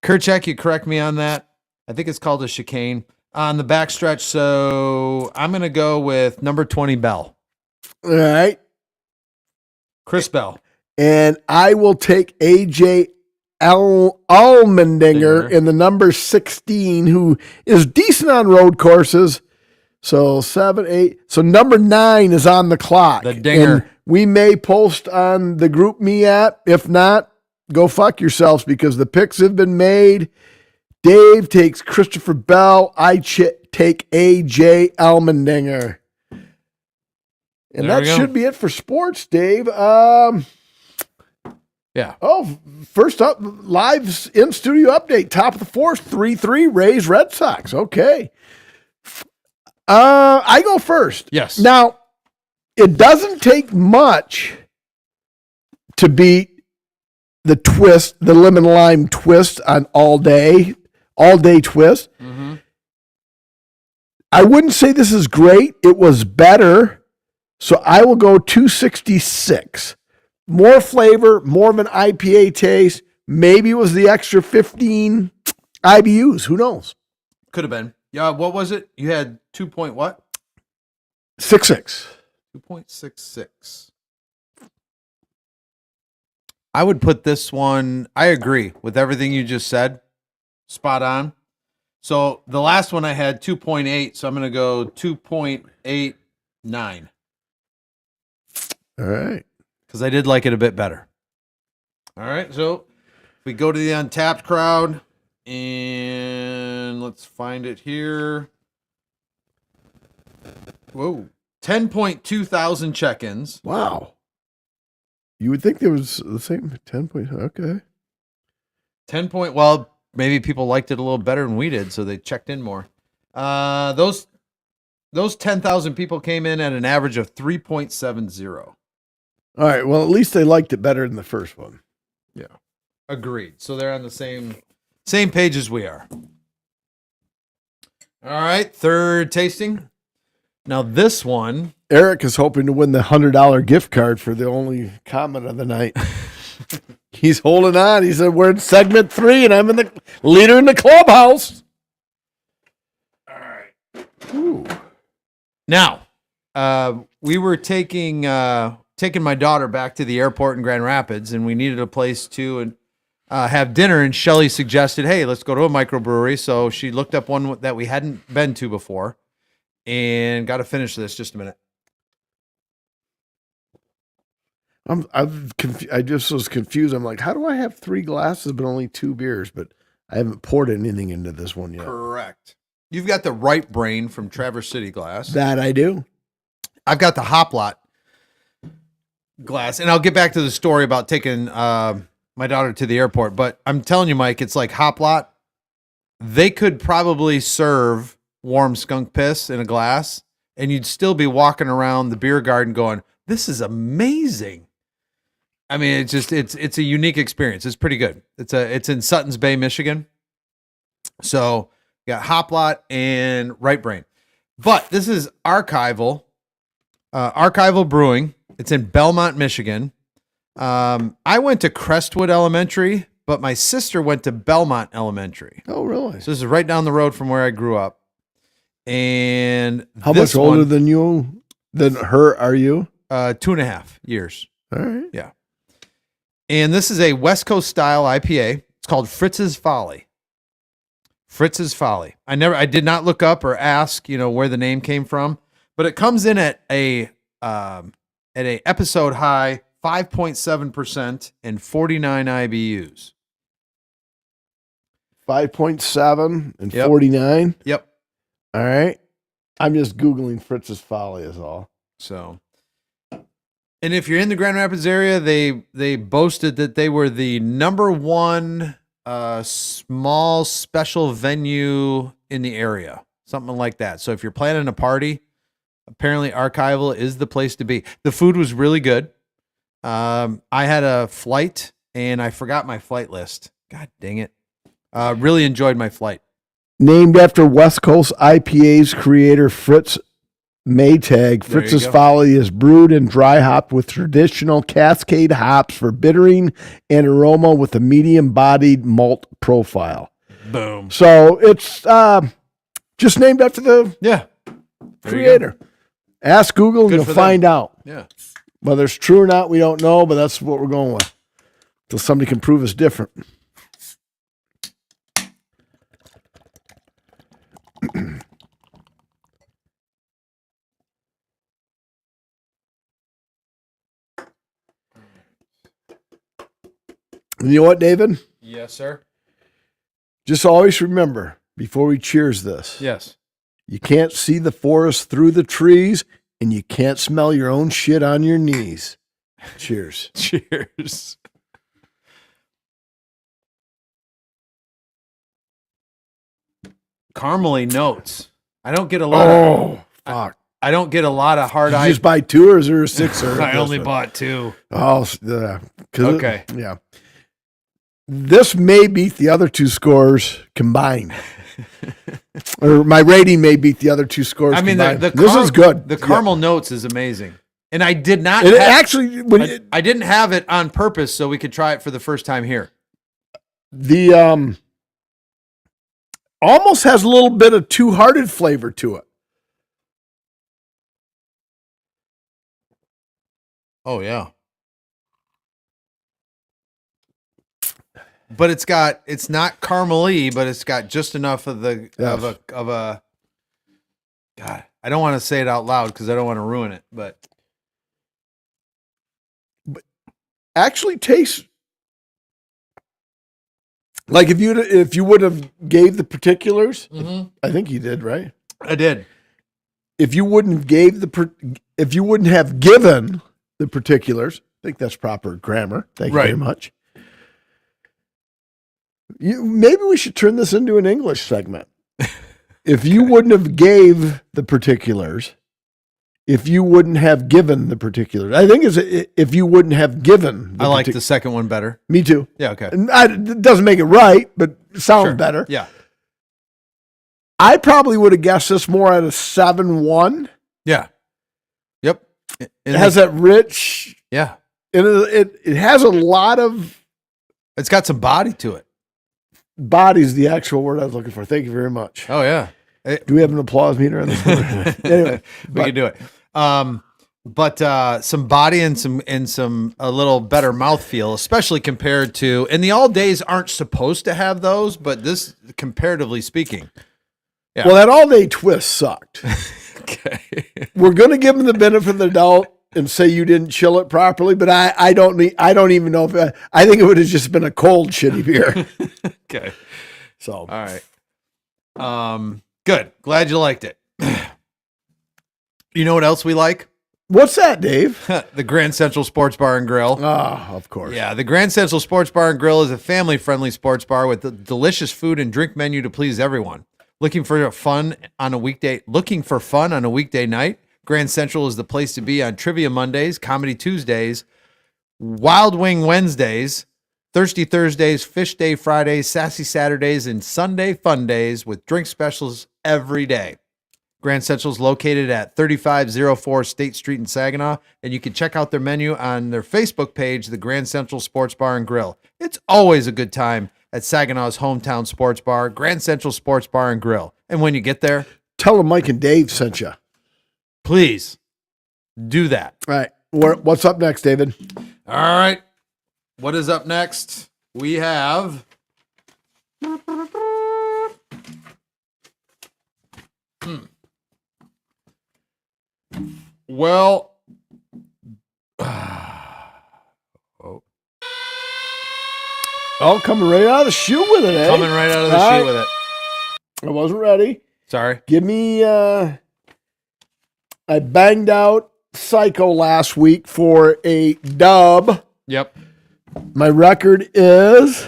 S2: Kerchek, you correct me on that. I think it's called a chicane on the back stretch. So I'm going to go with number 20, Bell.
S1: All right.
S2: Chris Bell.
S1: And I will take AJ Allmendinger in the number 16, who is decent on road courses. So 7, 8. So number 9 is on the clock.
S2: The dinger.
S1: And we may post on the Group Me app. If not, go fuck yourselves, because the picks have been made. Dave takes Christopher Bell. I take AJ Allmendinger. And that should be it for sports, Dave.
S2: Yeah.
S1: Oh, first up, live in-studio update. Top of the 4th, 3-3, Rays, Red Sox. Okay. I go first.
S2: Yes.
S1: Now, it doesn't take much to beat the twist, the lemon lime twist on all day twist.
S2: Mm-hmm.
S1: I wouldn't say this is great. It was better. So I will go 266. More flavor, more of an IPA taste. Maybe it was the extra 15 IBUs. Who knows?
S2: Could have been. Yeah. What was it? You had 2 point what?
S1: 66.
S2: 2.66. I would put this one, I agree with everything you just said. Spot on. So the last one I had 2.8, so I'm going to go 2.89.
S1: All right.
S2: Because I did like it a bit better. All right, so if we go to the Untapped crowd, and let's find it here. Whoa. 10.2 thousand check-ins.
S1: Wow. You would think there was the same 10 points. Okay.
S2: 10 point. Well, maybe people liked it a little better than we did, so they checked in more. Those 10,000 people came in at an average of 3.70.
S1: All right. Well, at least they liked it better than the first one.
S2: Yeah. Agreed. So they're on the same page as we are. All right. Third tasting. Now this one.
S1: Eric is hoping to win the $100 gift card for the only comment of the night. He's holding on. He said, we're in segment 3 and I'm the leader in the clubhouse.
S2: All right.
S1: Ooh.
S2: Now, we were taking my daughter back to the airport in Grand Rapids, and we needed a place to have dinner. And Shelly suggested, hey, let's go to a microbrewery. So she looked up one that we hadn't been to before, and got to finish this just a minute.
S1: I just was confused. I'm like, how do I have 3 glasses but only 2 beers? But I haven't poured anything into this one yet.
S2: Correct. You've got the Right Brain from Traverse City glass.
S1: That I do.
S2: I've got the Hop Lot glass, and I'll get back to the story about taking my daughter to the airport. But I'm telling you, Mike, it's like Hop Lot. They could probably serve warm skunk piss in a glass, and you'd still be walking around the beer garden going, "This is amazing." I mean, it's a unique experience. It's pretty good. It's in Suttons Bay, Michigan. So you got Hop Lot and Right Brain, but this is Archival Brewing. It's in Belmont, Michigan. I went to Crestwood Elementary, but my sister went to Belmont Elementary.
S1: Oh, really?
S2: So this is right down the road from where I grew up. And
S1: how much older than her are you?
S2: 2.5 years.
S1: All right.
S2: Yeah. And this is a West Coast style IPA. It's called Fritz's Folly. Fritz's Folly. I did not look up or ask, where the name came from, but it comes in at a episode high 5.7% and 49 IBUs.
S1: 5.7 and 49.
S2: Yep.
S1: All right. I'm just Googling Fritz's Folly is all.
S2: So, and if you're in the Grand Rapids area, they boasted that they were the number one small special venue in the area, something like that. So if you're planning a party, apparently Archival is the place to be. The food was really good. I had a flight and I forgot my flight list. God dang it. Really enjoyed my flight.
S1: Named after West Coast IPA's creator Fritz Maytag, Fritz's Folly is brewed and dry hopped with traditional Cascade hops for bittering and aroma with a medium-bodied malt profile.
S2: Boom.
S1: So it's just named after the creator. Ask Google and you'll find out.
S2: Yeah.
S1: Whether it's true or not, we don't know, but that's what we're going with. Until somebody can prove us different. You know what, David?
S2: Yes, sir.
S1: Just always remember, before we cheers this,
S2: yes,
S1: you can't see the forest through the trees, and you can't smell your own shit on your knees. Cheers.
S2: Cheers. Caramely notes. I don't get a lot.
S1: Fuck.
S2: I don't get a lot of hard
S1: Did
S2: eyes.
S1: you just buy two or is there a sixer?
S2: I only bought two.
S1: Oh,
S2: okay.
S1: Yeah. This may beat the other two scores combined. Or my rating may beat the other two scores combined. This is good.
S2: The caramel notes is amazing. And I did not I didn't have it on purpose so we could try it for the first time here.
S1: The almost has a little bit of Two-Hearted flavor to it.
S2: Oh yeah. But it's not caramely, but it's got just enough of the of a God, I don't want to say it out loud because I don't want to ruin it, but
S1: actually tastes like if you would have gave the particulars, I think you did, right?
S2: I did.
S1: If you wouldn't have given the particulars, I think that's proper grammar. Thank you very much. Maybe we should turn this into an English segment. If you wouldn't have gave the particulars, if you wouldn't have given the particulars, I think if you wouldn't have given.
S2: I like the second one better.
S1: Me too.
S2: Yeah. Okay.
S1: It doesn't make it right, but it sounds better.
S2: Yeah.
S1: I probably would have guessed this more at a 7.1.
S2: Yeah. Yep.
S1: It has that rich.
S2: Yeah.
S1: It has a lot of.
S2: It's got some body to it.
S1: Body's the actual word I was looking for. Thank you very much.
S2: Oh yeah.
S1: Do we have an applause meter on this one? Anyway,
S2: we can do it. But some body and a little better mouthfeel, especially compared to, and the all days aren't supposed to have those, but this, comparatively speaking. Yeah.
S1: Well, that all day twist sucked.
S2: Okay.
S1: We're going to give them the benefit of the doubt and say you didn't chill it properly, but I don't even know if I think it would have just been a cold shitty beer.
S2: Okay.
S1: So,
S2: all right. Good. Glad you liked it. You know what else we like?
S1: What's that, Dave?
S2: The Grand Central Sports Bar and Grill.
S1: Oh, of course.
S2: Yeah, the Grand Central Sports Bar and Grill is a family-friendly sports bar with a delicious food and drink menu to please everyone. Looking for fun on a weekday night? Grand Central is the place to be on Trivia Mondays, Comedy Tuesdays, Wild Wing Wednesdays, Thirsty Thursdays, Fish Day Fridays, Sassy Saturdays, and Sunday Fun Days with drink specials every day. Grand Central is located at 3504 State Street in Saginaw, and you can check out their menu on their Facebook page, the Grand Central Sports Bar and Grill. It's always a good time at Saginaw's hometown sports bar, Grand Central Sports Bar and Grill. And when you get there,
S1: tell them Mike and Dave sent you.
S2: Please do that.
S1: All right. What's up next, David?
S2: All right. what is up next? We have well,
S1: Oh, coming right out of the chute with it, eh?
S2: coming right out of the chute with it.
S1: I wasn't ready.
S2: Sorry.
S1: Give me, I banged out Psycho last week for a dub.
S2: Yep.
S1: My record is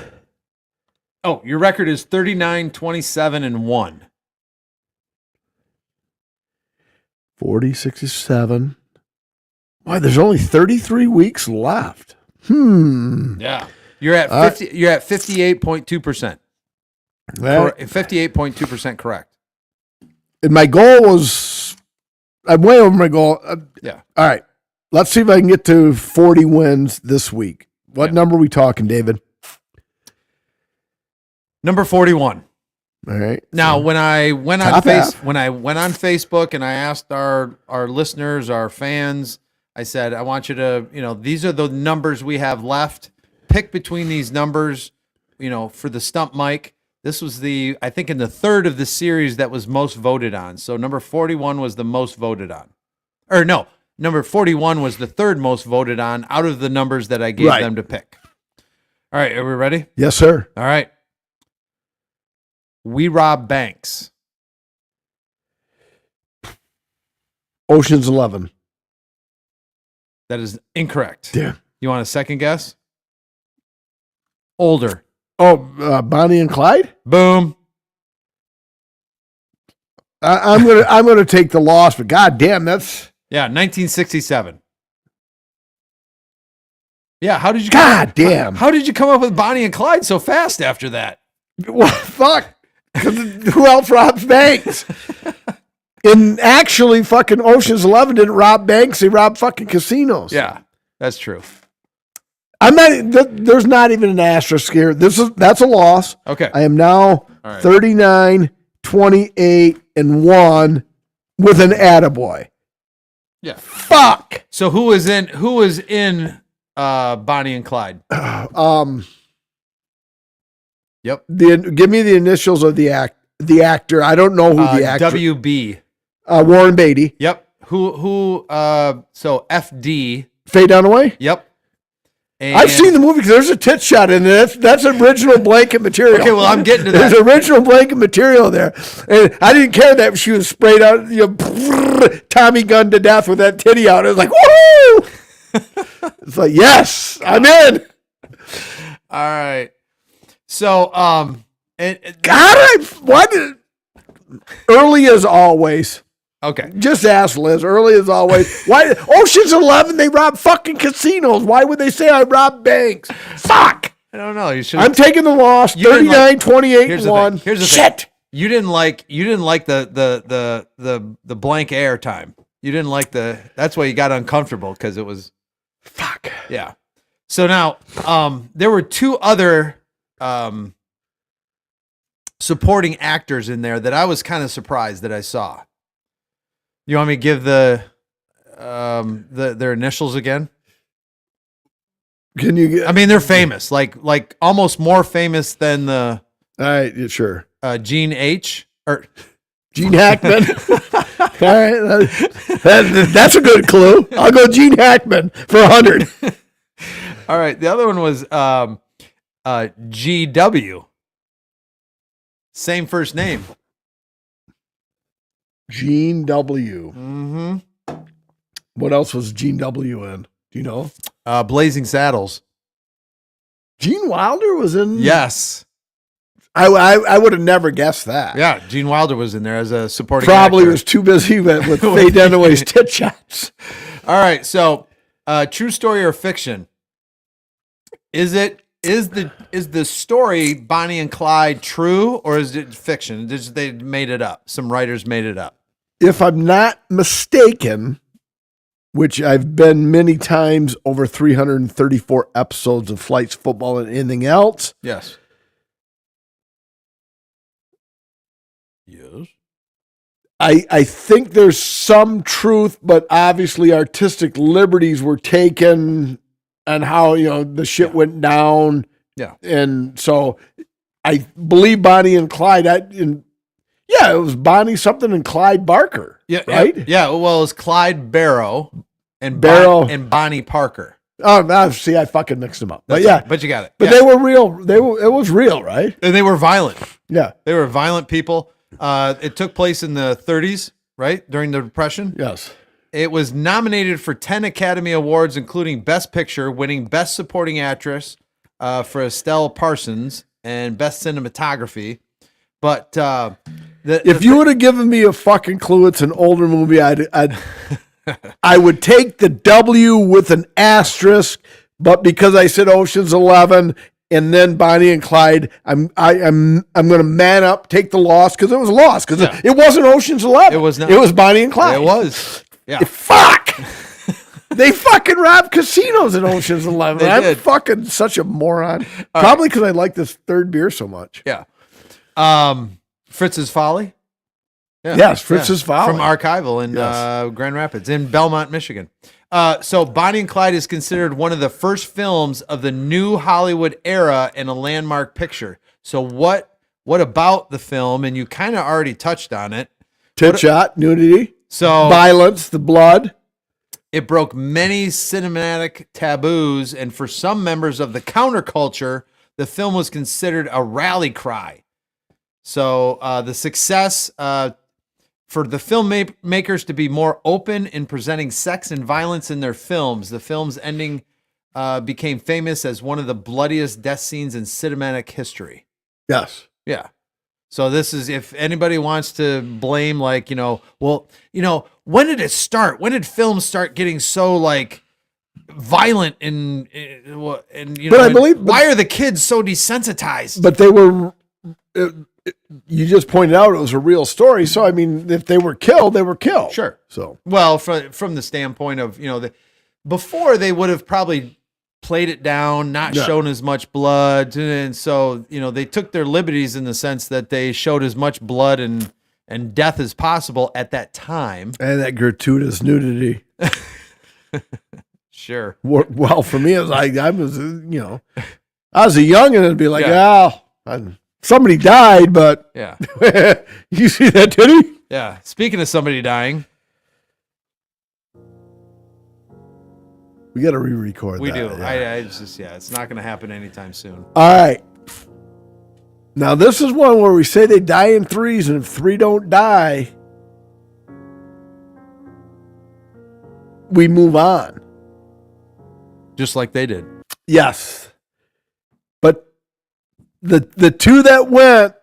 S2: Oh, your record is 39, 27, and 1.
S1: 40, 67. Why, there's only 33 weeks left.
S2: Yeah. You're at 50, you're at 58.2%. 58.2% correct.
S1: And my goal was, I'm way over my goal.
S2: Yeah.
S1: All right. Let's see if I can get to 40 wins this week. What number are we talking, David?
S2: Number 41.
S1: All right.
S2: Now, when I went on
S1: Top half.
S2: when I went on Facebook and I asked our listeners, our fans, I said, I want you to, these are the numbers we have left. Pick between these numbers, for the stump mic. This was I think in the third of the series that was most voted on. So number 41 was the most voted on. Or no, number 41 was the third most voted on out of the numbers that I gave them to pick. All right, are we ready?
S1: Yes, sir.
S2: All right. We rob banks.
S1: Ocean's 11.
S2: That is incorrect.
S1: Damn.
S2: You want a second guess? Older.
S1: Oh, Bonnie and Clyde?
S2: Boom.
S1: I'm gonna take the loss, but god damn, that's
S2: Yeah, 1967. Yeah, how did you
S1: God damn.
S2: How did you come up with Bonnie and Clyde so fast after that?
S1: Well, fuck. Who else robs banks? And actually, fucking Ocean's 11 didn't rob banks; they robbed fucking casinos.
S2: Yeah, that's true.
S1: I'm not. There's not even an asterisk here. That's a loss.
S2: Okay.
S1: I am now
S2: right.
S1: 39, 28, and 1 with an attaboy.
S2: Yeah.
S1: Fuck.
S2: So who was in Bonnie and Clyde? Yep.
S1: Give me the initials of the actor. I don't know who the actor.
S2: WB.
S1: Warren Beatty.
S2: Yep. Who? So FD.
S1: Faye Dunaway.
S2: Yep. And
S1: I've seen the movie because there's a tit shot in it. That's original blanket material.
S2: Okay, well, I'm getting to that.
S1: There's original blanket material there. And I didn't care that she was sprayed out, Tommy gunned to death with that titty out. It was like, woo! It's like, yes, I'm in.
S2: All right. So,
S1: early as always.
S2: Okay.
S1: Just ask Liz. Early as always. Why? Ocean's 11, they rob fucking casinos. Why would they say I robbed banks? Fuck.
S2: I don't know.
S1: I'm taking the loss. 39, 28, 1.
S2: Here's the
S1: Shit.
S2: thing. You didn't like the blank air time. You didn't like that's why you got uncomfortable because it was
S1: fuck.
S2: Yeah. So now, there were two other supporting actors in there that I was kind of surprised that I saw. You want me to give their initials again?
S1: Can you?
S2: I mean, they're famous, like almost more famous than the.
S1: All right, yeah, sure.
S2: Gene H. or
S1: Gene Hackman. All right, that's a good clue. I'll go Gene Hackman for 100.
S2: All right, the other one was GW. Same first name.
S1: Gene W.
S2: Mm-hmm.
S1: What else was Gene W in? Do you know?
S2: Blazing Saddles.
S1: Gene Wilder was in.
S2: Yes.
S1: I would have never guessed that.
S2: Yeah, Gene Wilder was in there as a supporting
S1: Probably
S2: actor.
S1: was too busy with Faye Dunaway's tit shots.
S2: All right, so true story or fiction? Is the story Bonnie and Clyde true or is it fiction? They made it up. Some writers made it up.
S1: If I'm not mistaken, which I've been many times over 334 episodes of Flights, Football, and anything else.
S2: Yes. Yes.
S1: I think there's some truth, but obviously artistic liberties were taken on how, the shit went down.
S2: Yeah.
S1: And so I believe Bonnie and Clyde, it was Bonnie something and Clyde Barker.
S2: Yeah.
S1: Right?
S2: Yeah. Well, it was Clyde Barrow and and Bonnie Parker.
S1: Oh, now see, I fucking mixed them up. But
S2: but you got it.
S1: But they were real. It was real, right?
S2: And they were violent.
S1: Yeah.
S2: They were violent people. It took place in the 30s, right? During the Depression.
S1: Yes.
S2: It was nominated for 10 Academy Awards, including Best Picture, winning Best Supporting Actress for Estelle Parsons and Best Cinematography. But
S1: if you would have given me a fucking clue, it's an older movie, I would take the W with an asterisk. But because I said Ocean's 11 and then Bonnie and Clyde, I'm going to man up, take the loss because it was a loss because it wasn't Ocean's 11.
S2: It was not.
S1: It was Bonnie and Clyde.
S2: It was. Yeah.
S1: Fuck. They fucking robbed casinos in Ocean's 11. I'm fucking such a moron. Probably because I like this third beer so much.
S2: Yeah. Fritz's Folly. Yeah.
S1: Yes, Fritz's Folly.
S2: From Archival in Grand Rapids in Belmont, Michigan. So Bonnie and Clyde is considered one of the first films of the new Hollywood era and a landmark picture. So what about the film? And you kind of already touched on it.
S1: Tit shot, nudity, violence, the blood.
S2: It broke many cinematic taboos, and for some members of the counterculture, the film was considered a rally cry. So the success for the filmmakers to be more open in presenting sex and violence in their films. The film's ending became famous as one of the bloodiest death scenes in cinematic history.
S1: Yes.
S2: Yeah. So this is, if anybody wants to blame, when did it start? When did films start getting so violent and I believe, why are the kids so desensitized?
S1: But they were. You just pointed out it was a real story. So, I mean, if they were killed, they were killed.
S2: Sure.
S1: So,
S2: well, from the standpoint of, before they would have probably played it down, not shown as much blood. And so, they took their liberties in the sense that they showed as much blood and death as possible at that time.
S1: And that gratuitous nudity.
S2: Sure.
S1: Well, for me, as I was, I was a young and it'd be like, somebody died, but
S2: yeah.
S1: You see that titty?
S2: Yeah. Speaking of somebody dying,
S1: we got to re-record.
S2: We
S1: that.
S2: do.
S1: Yeah.
S2: It's not going to happen anytime soon.
S1: All right. Now this is one where we say they die in threes, and if three don't die, we move on.
S2: Just like they did.
S1: Yes. But the two that went,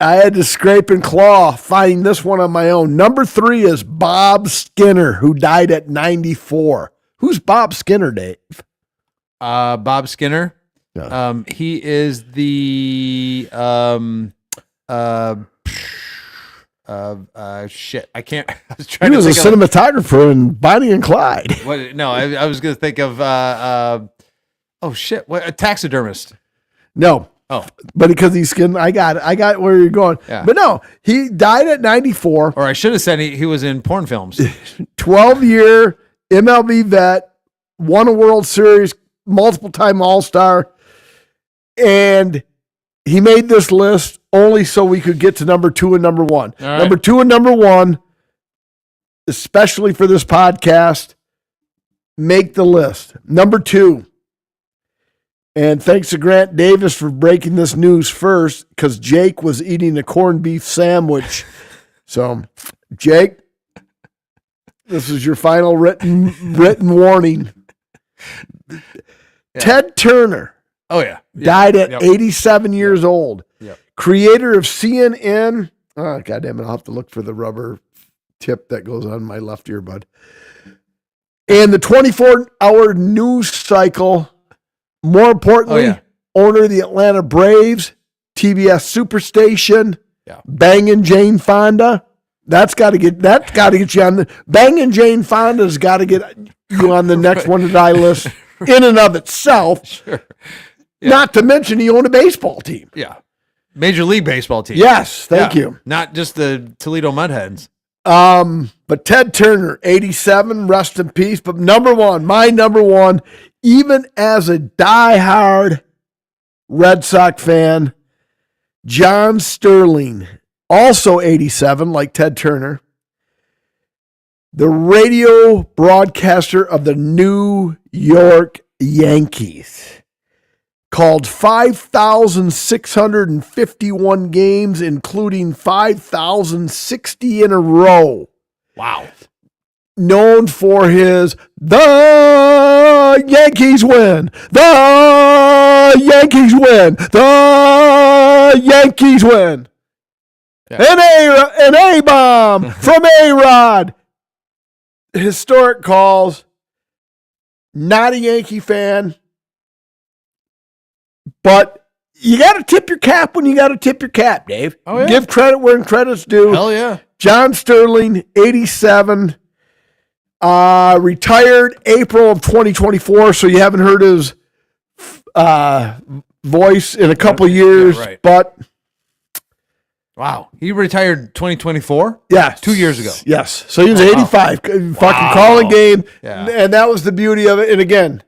S1: I had to scrape and claw, find this one on my own. Number 3 is Bob Skinner, who died at 94. Who's Bob Skinner, Dave?
S2: Bob Skinner.
S1: Yeah.
S2: He is the shit. I can't. I was trying.
S1: He was
S2: to
S1: a
S2: think
S1: cinematographer in Bonnie and Clyde.
S2: What? No, I was going to think of. Oh shit! What? A taxidermist.
S1: No.
S2: Oh,
S1: but because he's skinned, I got where you're going.
S2: Yeah.
S1: But no, he died at 94.
S2: Or I should have said he was in porn films.
S1: 12-year MLB vet, won a World Series, multiple-time All-Star, and he made this list only so we could get to number 2 and number 1.
S2: Right.
S1: Number 2 and number 1, especially for this podcast, make the list. Number 2. And thanks to Grant Davis for breaking this news first, because Jake was eating a corned beef sandwich. So, Jake, this is your final written warning.
S2: Yeah.
S1: Ted Turner.
S2: Oh yeah.
S1: Died at 87 years old.
S2: Yep.
S1: Creator of CNN. Oh, goddamn it. I'll have to look for the rubber tip that goes on my left earbud. And the 24-hour news cycle. More importantly, owner of the Atlanta Braves, TBS Superstation, Bangin' Jane Fonda. That's got to get you on the Bangin' Jane Fonda's got to get you on the next one to die list in and of itself.
S2: Sure. Yeah.
S1: Not to mention he owned a baseball team.
S2: Yeah. Major League Baseball team.
S1: Yes, thank you.
S2: Not just the Toledo Mudhens.
S1: But Ted Turner, 87, rest in peace. But my number one, even as a diehard Red Sox fan, John Sterling, also 87, like Ted Turner, the radio broadcaster of the New York Yankees, called 5,651 games, including 5,060 in a row.
S2: Wow.
S1: Known for his "The Yankees win, the Yankees win, the Yankees win."
S2: Yeah.
S1: An A-bomb from A-Rod. Historic calls. Not a Yankee fan. But you got to tip your cap when you got to tip your cap, Dave.
S2: Oh, yeah.
S1: Give credit where credit's due.
S2: Hell yeah.
S1: John Sterling, 87. Retired April of 2024, so you haven't heard his voice in a couple years.
S2: Yeah, right.
S1: But
S2: wow, he retired 2024.
S1: Yeah,
S2: 2 years ago.
S1: Yes, so he was 85. Fucking calling game, and that was the beauty of it. And again,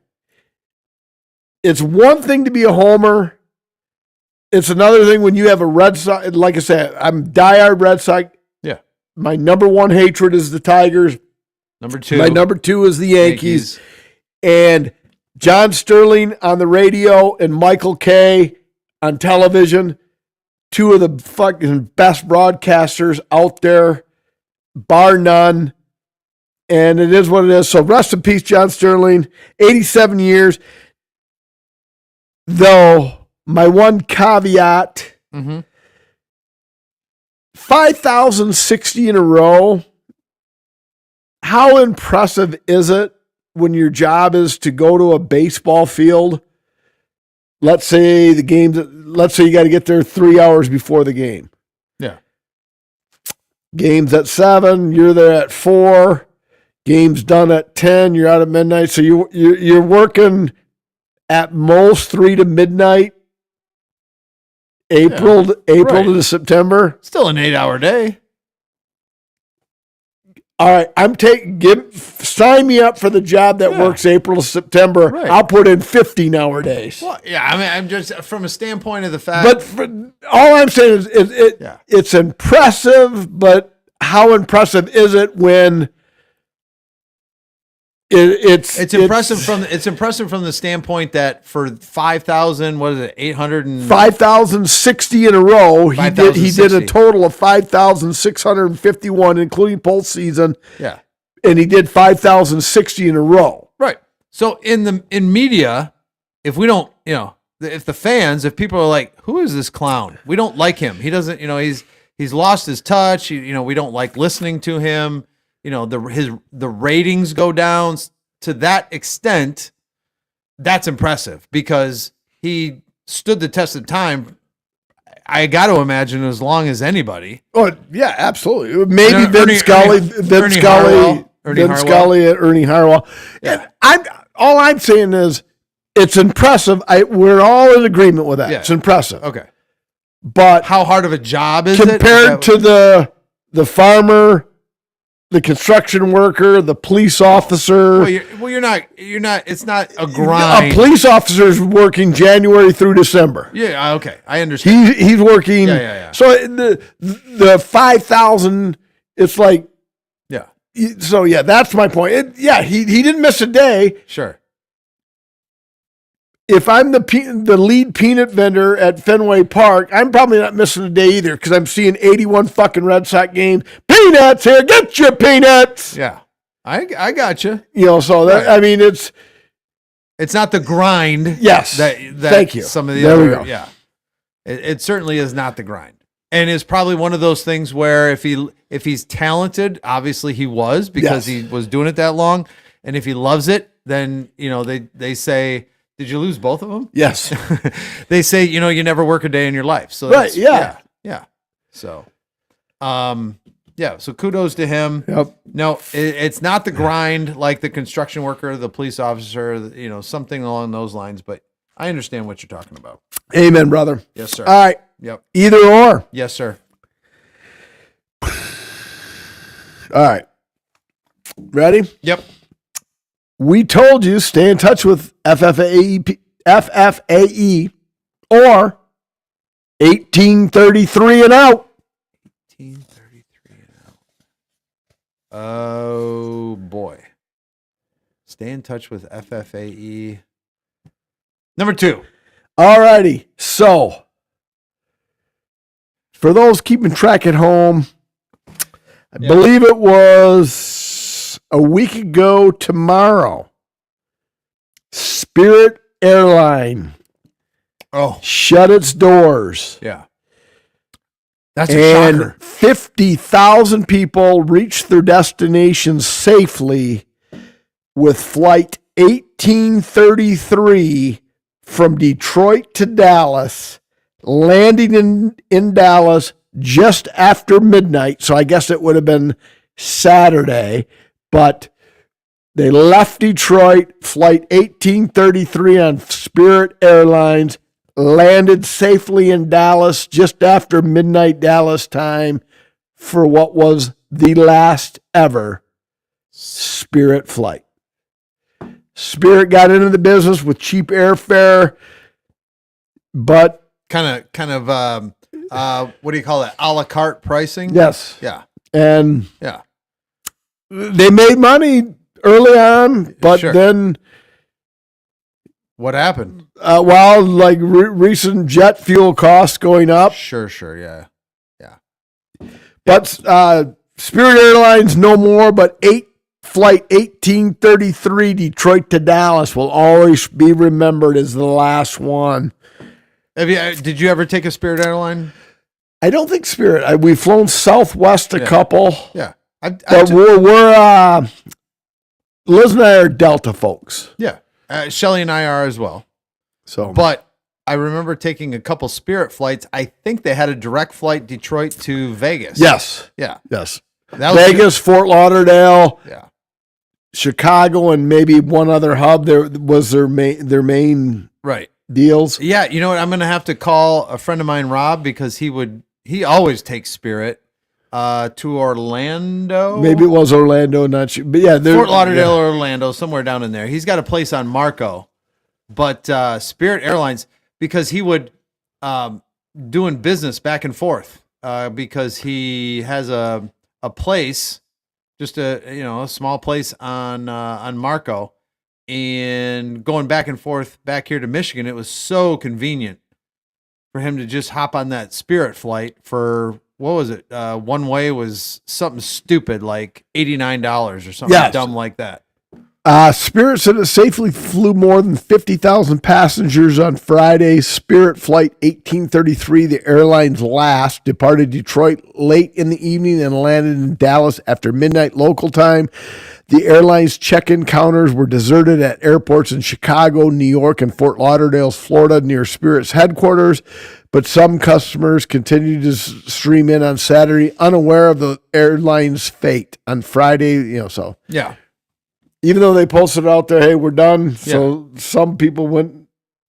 S1: it's one thing to be a homer. It's another thing when you have a Red Sox. Like I said, I'm diehard Red Sox.
S2: Yeah,
S1: my number one hatred is the Tigers. My number two is the Yankees. And John Sterling on the radio and Michael Kay on television, two of the fucking best broadcasters out there, bar none. And it is what it is. So rest in peace, John Sterling. 87 years. Though, my one caveat, 5,060 in a row. How impressive is it when your job is to go to a baseball field? Let's say you got to get there 3 hours before the game.
S2: Yeah.
S1: Game's at 7, you're there at 4. Game's done at 10, you're out at midnight. So you're working at most 3 to midnight. April to September.
S2: Still an 8-hour day.
S1: All right, sign me up for the job that works April to September. Right. I'll put in 15-hour days.
S2: Well, yeah, I mean, I'm just from a standpoint of the fact.
S1: But all I'm saying is it's impressive, but how impressive is it when it's
S2: impressive from the standpoint that for 5,000, what is it,
S1: 5,060 in a row. He did a total of 5,651, including postseason.
S2: Yeah,
S1: and he did 5,060 in a row.
S2: Right. So in media, if we don't, if people are like, who is this clown? We don't like him. He doesn't, he's lost his touch. We don't like listening to him. The ratings go down to that extent. That's impressive because he stood the test of time. I got to imagine as long as anybody.
S1: Oh yeah, absolutely. Maybe Vince Scully, Ernie Harwell.
S2: Yeah.
S1: All I'm saying is it's impressive. We're all in agreement with that. Yeah. It's impressive.
S2: Okay.
S1: But
S2: how hard of a job is
S1: compared to the farmer, the construction worker, the police officer?
S2: Well, you're not. It's not a grind.
S1: A police officer is working January through December.
S2: Yeah. Okay. I understand.
S1: He's working.
S2: Yeah.
S1: So the 5,000. It's like.
S2: Yeah.
S1: So yeah, that's my point. He didn't miss a day.
S2: Sure.
S1: If I'm the lead peanut vendor at Fenway Park, I'm probably not missing a day either because I'm seeing 81 fucking Red Sox games. Peanuts here, get your peanuts.
S2: Yeah, I got you.
S1: So that right. I mean, it's
S2: not the grind.
S1: Yes.
S2: That
S1: thank you.
S2: Some of the
S1: there
S2: other,
S1: we go.
S2: Yeah, it certainly is not the grind, and it's probably one of those things where if he's talented, obviously he was because he was doing it that long, and if he loves it, then they say. Did you lose both of them?
S1: Yes.
S2: They say, you never work a day in your life. So
S1: right, yeah.
S2: So, so kudos to him.
S1: Yep.
S2: No, it's not the grind like the construction worker, the police officer, something along those lines, but I understand what you're talking about.
S1: Amen, brother.
S2: Yes, sir.
S1: All right.
S2: Yep.
S1: Either or.
S2: Yes, sir.
S1: All right. Ready?
S2: Yep.
S1: we told you, stay in touch with FFAE or 1833 and out.
S2: 1833 and out. Oh, boy. Stay in touch with FFAE. Number 2.
S1: All righty. So, for those keeping track at home, I believe it was a week ago tomorrow, Spirit Airline shut its doors.
S2: Yeah. That's a shocker.
S1: 50,000 people reached their destinations safely with flight 1833 from Detroit to Dallas, landing in Dallas just after midnight. So I guess it would have been Saturday, but they left Detroit, flight 1833 on Spirit Airlines, landed safely in Dallas just after midnight Dallas time for what was the last ever Spirit flight. Spirit got into the business with cheap airfare, but
S2: kind of what do you call it? A la carte pricing?
S1: Yes.
S2: Yeah.
S1: And
S2: yeah,
S1: they made money early on, but then
S2: what happened?
S1: Like recent jet fuel costs going up.
S2: Sure, yeah.
S1: But Spirit Airlines no more, but flight 1833 Detroit to Dallas will always be remembered as the last one.
S2: Did you ever take a Spirit airline?
S1: I don't think Spirit. We've flown Southwest a couple.
S2: Yeah.
S1: But we're Liz and I are Delta folks.
S2: Yeah. Shelly and I are as well.
S1: So,
S2: but I remember taking a couple Spirit flights. I think they had a direct flight Detroit to Vegas.
S1: Yes.
S2: Yeah.
S1: Yes.
S2: That was
S1: Vegas, Fort Lauderdale.
S2: Yeah.
S1: Chicago, and maybe one other hub. There was their main
S2: right
S1: deals.
S2: Yeah. You know what? I'm going to have to call a friend of mine, Rob, because he always takes Spirit to Orlando.
S1: Maybe it was Orlando, not sure. But yeah,
S2: Fort Lauderdale or Orlando, somewhere down in there. He's got a place on Marco, but Spirit Airlines, because he would doing business back and forth because he has a place, just a small place on Marco, and going back and forth back here to Michigan, it was so convenient for him to just hop on that Spirit flight for, what was it? One way was something stupid like $89 or something dumb like that.
S1: Spirit said it safely flew more than 50,000 passengers on Friday. Spirit Flight 1833, the airline's last, departed Detroit late in the evening and landed in Dallas after midnight local time. The airline's check-in counters were deserted at airports in Chicago, New York, and Fort Lauderdale, Florida, near Spirit's headquarters. But some customers continued to stream in on Saturday, unaware of the airline's fate. On Friday, so.
S2: Yeah.
S1: Even though they posted out there, hey, we're done. So some people went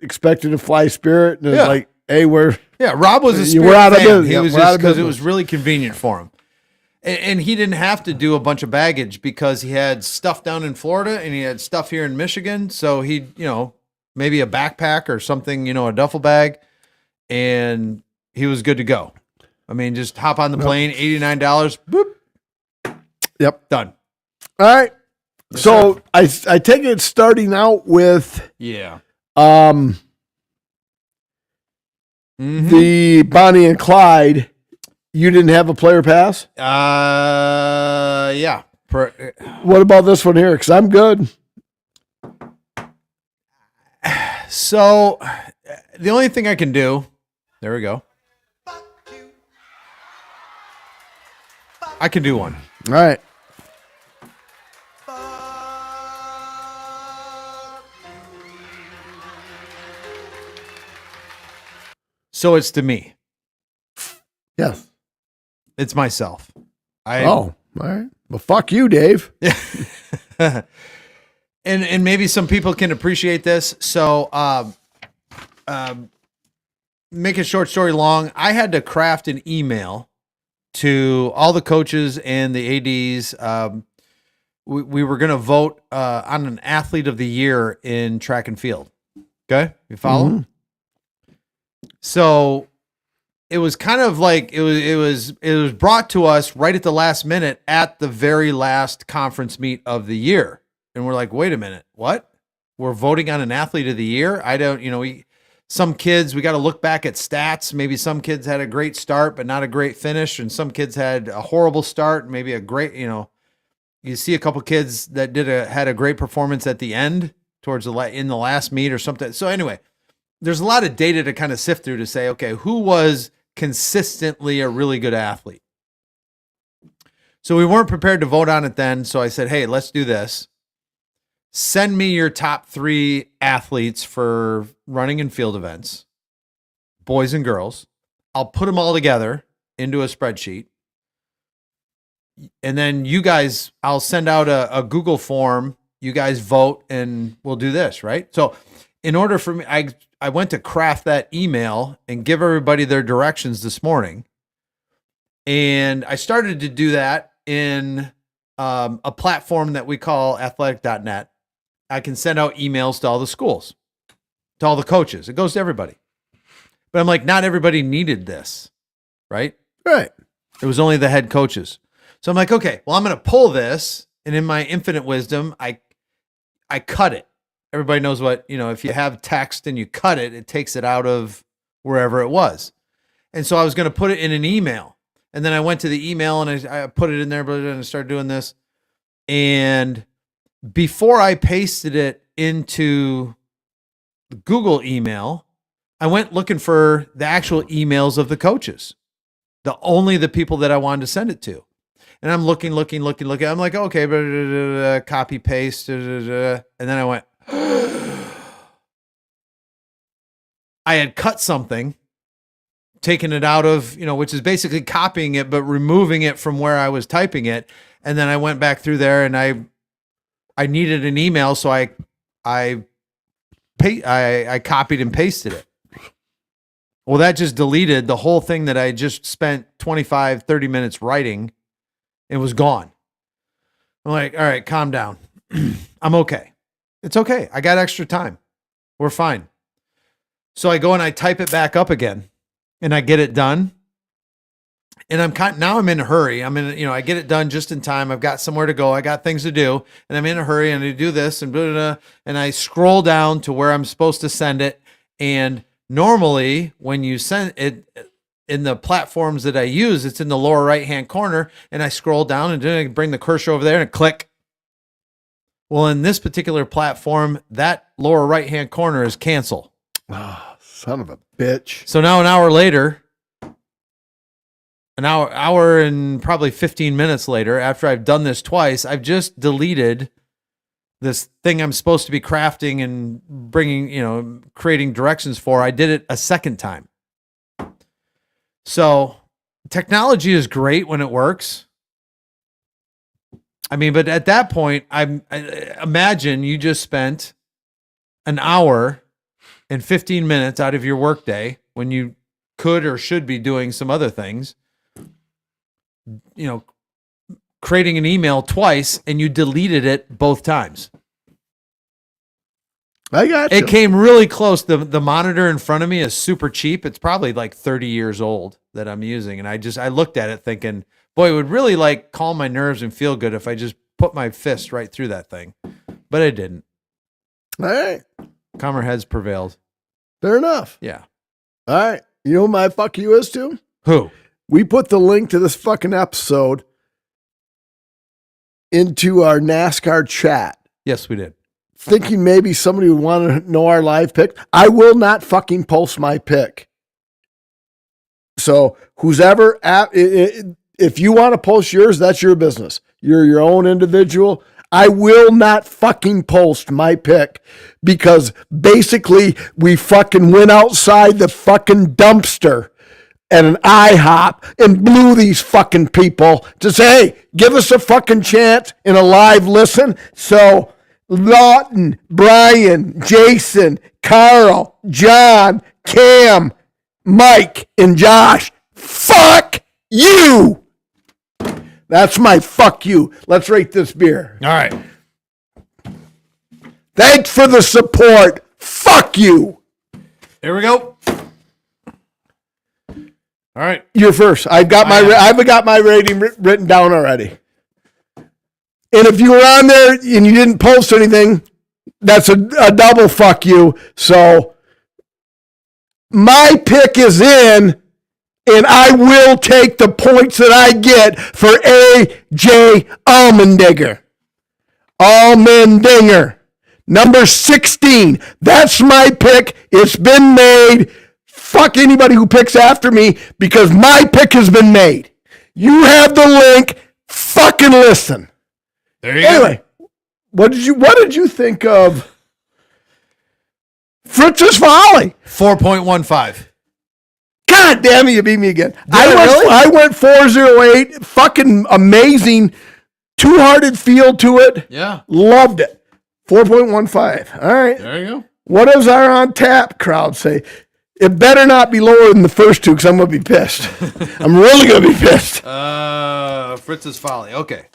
S1: expected to fly Spirit, and it was like, hey,
S2: Rob was a Spirit fan. He was just because it was really convenient for him. And he didn't have to do a bunch of baggage because he had stuff down in Florida and he had stuff here in Michigan. So he, maybe a backpack or something, a duffel bag, and he was good to go. I mean, just hop on the plane, $89, boop.
S1: Yep.
S2: Done.
S1: All right. Yes, so I take it starting out with the Bonnie and Clyde. You didn't have a player pass?
S2: Yeah.
S1: What about this one here? Because I'm good.
S2: So the only thing I can do, there we go. I can do one.
S1: All right.
S2: So it's to me.
S1: Yes.
S2: It's myself.
S1: All right. Well, fuck you, Dave.
S2: And maybe some people can appreciate this. So make a short story long. I had to craft an email to all the coaches and the ADs we were going to vote on an athlete of the year in track and field. Okay. You follow?
S1: Mm-hmm.
S2: So it was kind of like it was brought to us right at the last minute at the very last conference meet of the year. And we're like, wait a minute, what? We're voting on an athlete of the year? I don't, some kids, we got to look back at stats. Maybe some kids had a great start, but not a great finish. And some kids had a horrible start, maybe a great, you see a couple kids that had a great performance at the end in the last meet or something. So anyway, there's a lot of data to kind of sift through to say, okay, who was consistently a really good athlete? So we weren't prepared to vote on it then. So I said, hey, let's do this. Send me your top 3 athletes for running and field events, boys and girls. I'll put them all together into a spreadsheet. And then you guys, I'll send out a Google form. You guys vote and we'll do this, right? So in order for me, I went to craft that email and give everybody their directions this morning. And I started to do that in a platform that we call athletic.net. I can send out emails to all the schools, to all the coaches. It goes to everybody. But I'm like, not everybody needed this, right?
S1: Right.
S2: It was only the head coaches. So I'm like, okay, well, I'm going to pull this. And in my infinite wisdom, I cut it. Everybody knows what, if you have text and you cut it, it takes it out of wherever it was. And so I was going to put it in an email. And then I went to the email and I put it in there, and I started doing this. And before I pasted it into the Google email, I went looking for the actual emails of the coaches, only the people that I wanted to send it to. And I'm looking. I'm like, okay, copy, paste. And then I went, I had cut something, taken it out of, which is basically copying it, but removing it from where I was typing it. And then I went back through there and I needed an email. So I copied and pasted it. Well, that just deleted the whole thing that I just spent 25, 30 minutes writing. It was gone. I'm like, all right, calm down. I'm okay. It's okay. I got extra time. We're fine. So I go and I type it back up again and I get it done. And now I'm in a hurry. I get it done just in time. I've got somewhere to go. I got things to do and I'm in a hurry and I do this and blah, blah, blah, and I scroll down to where I'm supposed to send it. And normally when you send it in the platforms that I use, it's in the lower right-hand corner and I scroll down and then I bring the cursor over there and click. Well, in this particular platform, that lower right-hand corner is cancel.
S1: Oh, son of a bitch.
S2: So now an hour later, an hour and probably 15 minutes later, after I've done this twice, I've just deleted this thing I'm supposed to be crafting and bringing, creating directions for. I did it a second time. So technology is great when it works. But at that point, I imagine you just spent an hour and 15 minutes out of your workday when you could or should be doing some other things, creating an email twice and you deleted it both times.
S1: I got you.
S2: It came really close. The monitor in front of me is super cheap. It's probably like 30 years old that I'm using. And I looked at it thinking, boy, it would really calm my nerves and feel good if I just put my fist right through that thing. But I didn't.
S1: All right.
S2: Calmer heads prevailed.
S1: Fair enough.
S2: Yeah.
S1: All right. You know who my fuck you is to?
S2: Who?
S1: We put the link to this fucking episode into our NASCAR chat.
S2: Yes, we did.
S1: Thinking maybe somebody would want to know our live pick. I will not fucking post my pick. So who's ever if you want to post yours, that's your business. You're your own individual. I will not fucking post my pick because basically we fucking went outside the fucking dumpster at an IHOP and blew these fucking people to say, hey, give us a fucking chance in a live listen. So Lawton, Brian, Jason, Carl, John, Cam, Mike, and Josh, fuck you. That's my fuck you. Let's rate this beer.
S2: All right.
S1: Thanks for the support. Fuck you.
S2: Here we go. All right.
S1: You're first. I've got my rating written down already. And if you were on there and you didn't post anything, that's a double fuck you. So my pick is in, and I will take the points that I get for A.J. Allmendinger. Allmendinger. Number 16. That's my pick. It's been made. Fuck anybody who picks after me because my pick has been made. You have the link. Fucking listen.
S2: There you go.
S1: Anyway, what did you think of Fritz's Folly?
S2: 4.15.
S1: God damn it, you beat me again.
S2: Really?
S1: I went 408. Fucking amazing. Two-hearted feel to it.
S2: Yeah.
S1: Loved it. 4.15. All right.
S2: There you go.
S1: What does our on tap crowd say? It better not be lower than the first two because I'm going to be pissed. I'm really going to be pissed.
S2: Fritz's Folly. Okay.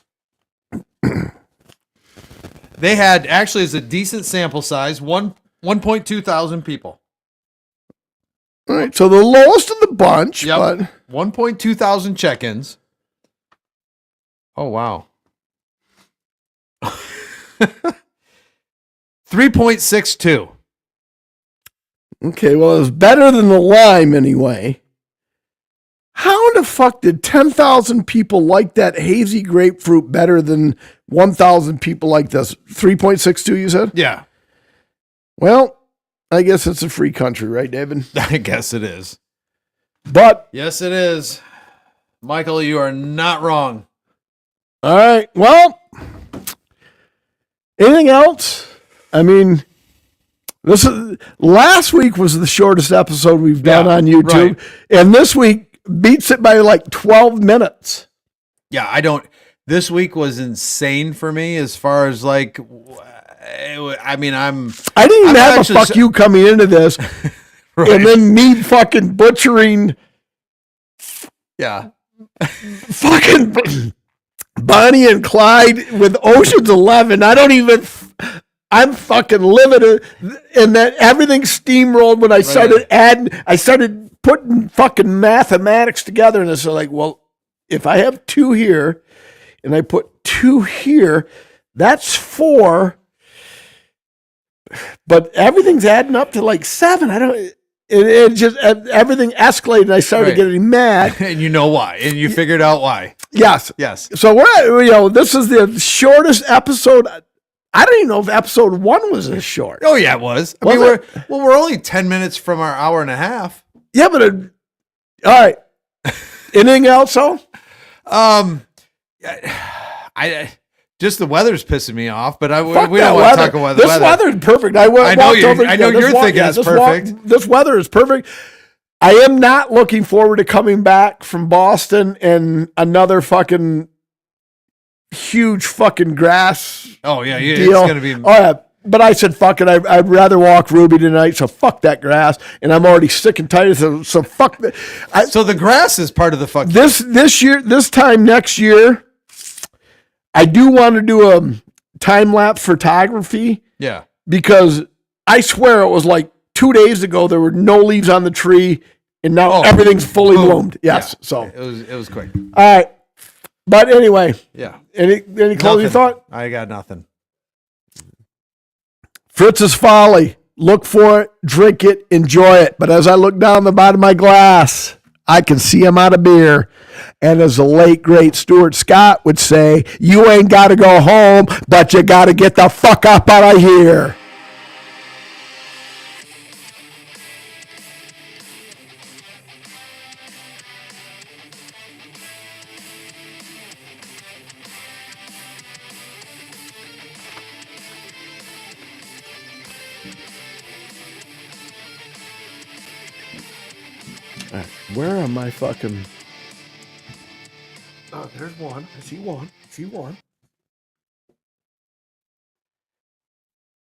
S2: They had, actually, it's a decent sample size, 1.2 thousand people.
S1: All right. So the lowest of the bunch.
S2: Yep.
S1: But
S2: 1.2 thousand check-ins. Oh, wow. 3.62.
S1: okay, well, it's better than the lime anyway. How in the fuck did 10,000 people like that hazy grapefruit better than 1,000 people like this? 3.62, you said?
S2: Yeah.
S1: Well, I guess it's a free country, right, David?
S2: I guess it is.
S1: But,
S2: Yes, it is. Michael, you are not wrong.
S1: all right, well, anything else? I mean, last week was the shortest episode we've done on YouTube,
S2: right.
S1: and this week beats it by like 12 minutes.
S2: Yeah, this week was insane for me as far as like, I mean,
S1: I didn't even have a fuck you coming into this,
S2: right.
S1: and then me fucking butchering
S2: Yeah.
S1: fucking Bonnie and Clyde with Ocean's 11. I'm fucking livid, and that everything steamrolled when I started putting fucking mathematics together, and it's like, well, if I have 2 here, and I put 2 here, that's 4, but everything's adding up to like 7. It just, everything escalated, and I started getting mad.
S2: And you know why, and you figured out why.
S1: Yes. So this is the shortest episode. I don't even know if episode 1 was this short.
S2: Oh yeah, it was. I mean, we're only 10 minutes from our hour and a half.
S1: Yeah, but all right. Anything else, though?
S2: I just the weather's pissing me off, but we don't
S1: that
S2: want to
S1: weather.
S2: talk about
S1: This weather is perfect. I know you're
S2: thinking it's perfect.
S1: This weather is perfect. I am not looking forward to coming back from Boston and another fucking huge fucking grass.
S2: Oh yeah,
S1: deal.
S2: It's gonna be.
S1: Oh yeah, but I said fuck it. I'd rather walk Ruby tonight. So fuck that grass, and I'm already sick and tired. So fuck that.
S2: So the grass is part of the fuck.
S1: This time next year, I do want to do a time lapse photography.
S2: Yeah,
S1: because I swear it was like 2 days ago there were no leaves on the tree, and now everything's fully bloomed. Yes,
S2: yeah.
S1: so
S2: it was quick.
S1: All right, but anyway,
S2: yeah.
S1: Any closing thought?
S2: I got nothing.
S1: Fritz's Folly. Look for it, drink it, enjoy it. But as I look down the bottom of my glass, I can see I'm out of beer. And as the late, great Stuart Scott would say, you ain't got to go home, but you got to get the fuck up out of here. Where am I fucking... Oh, there's one. I see one.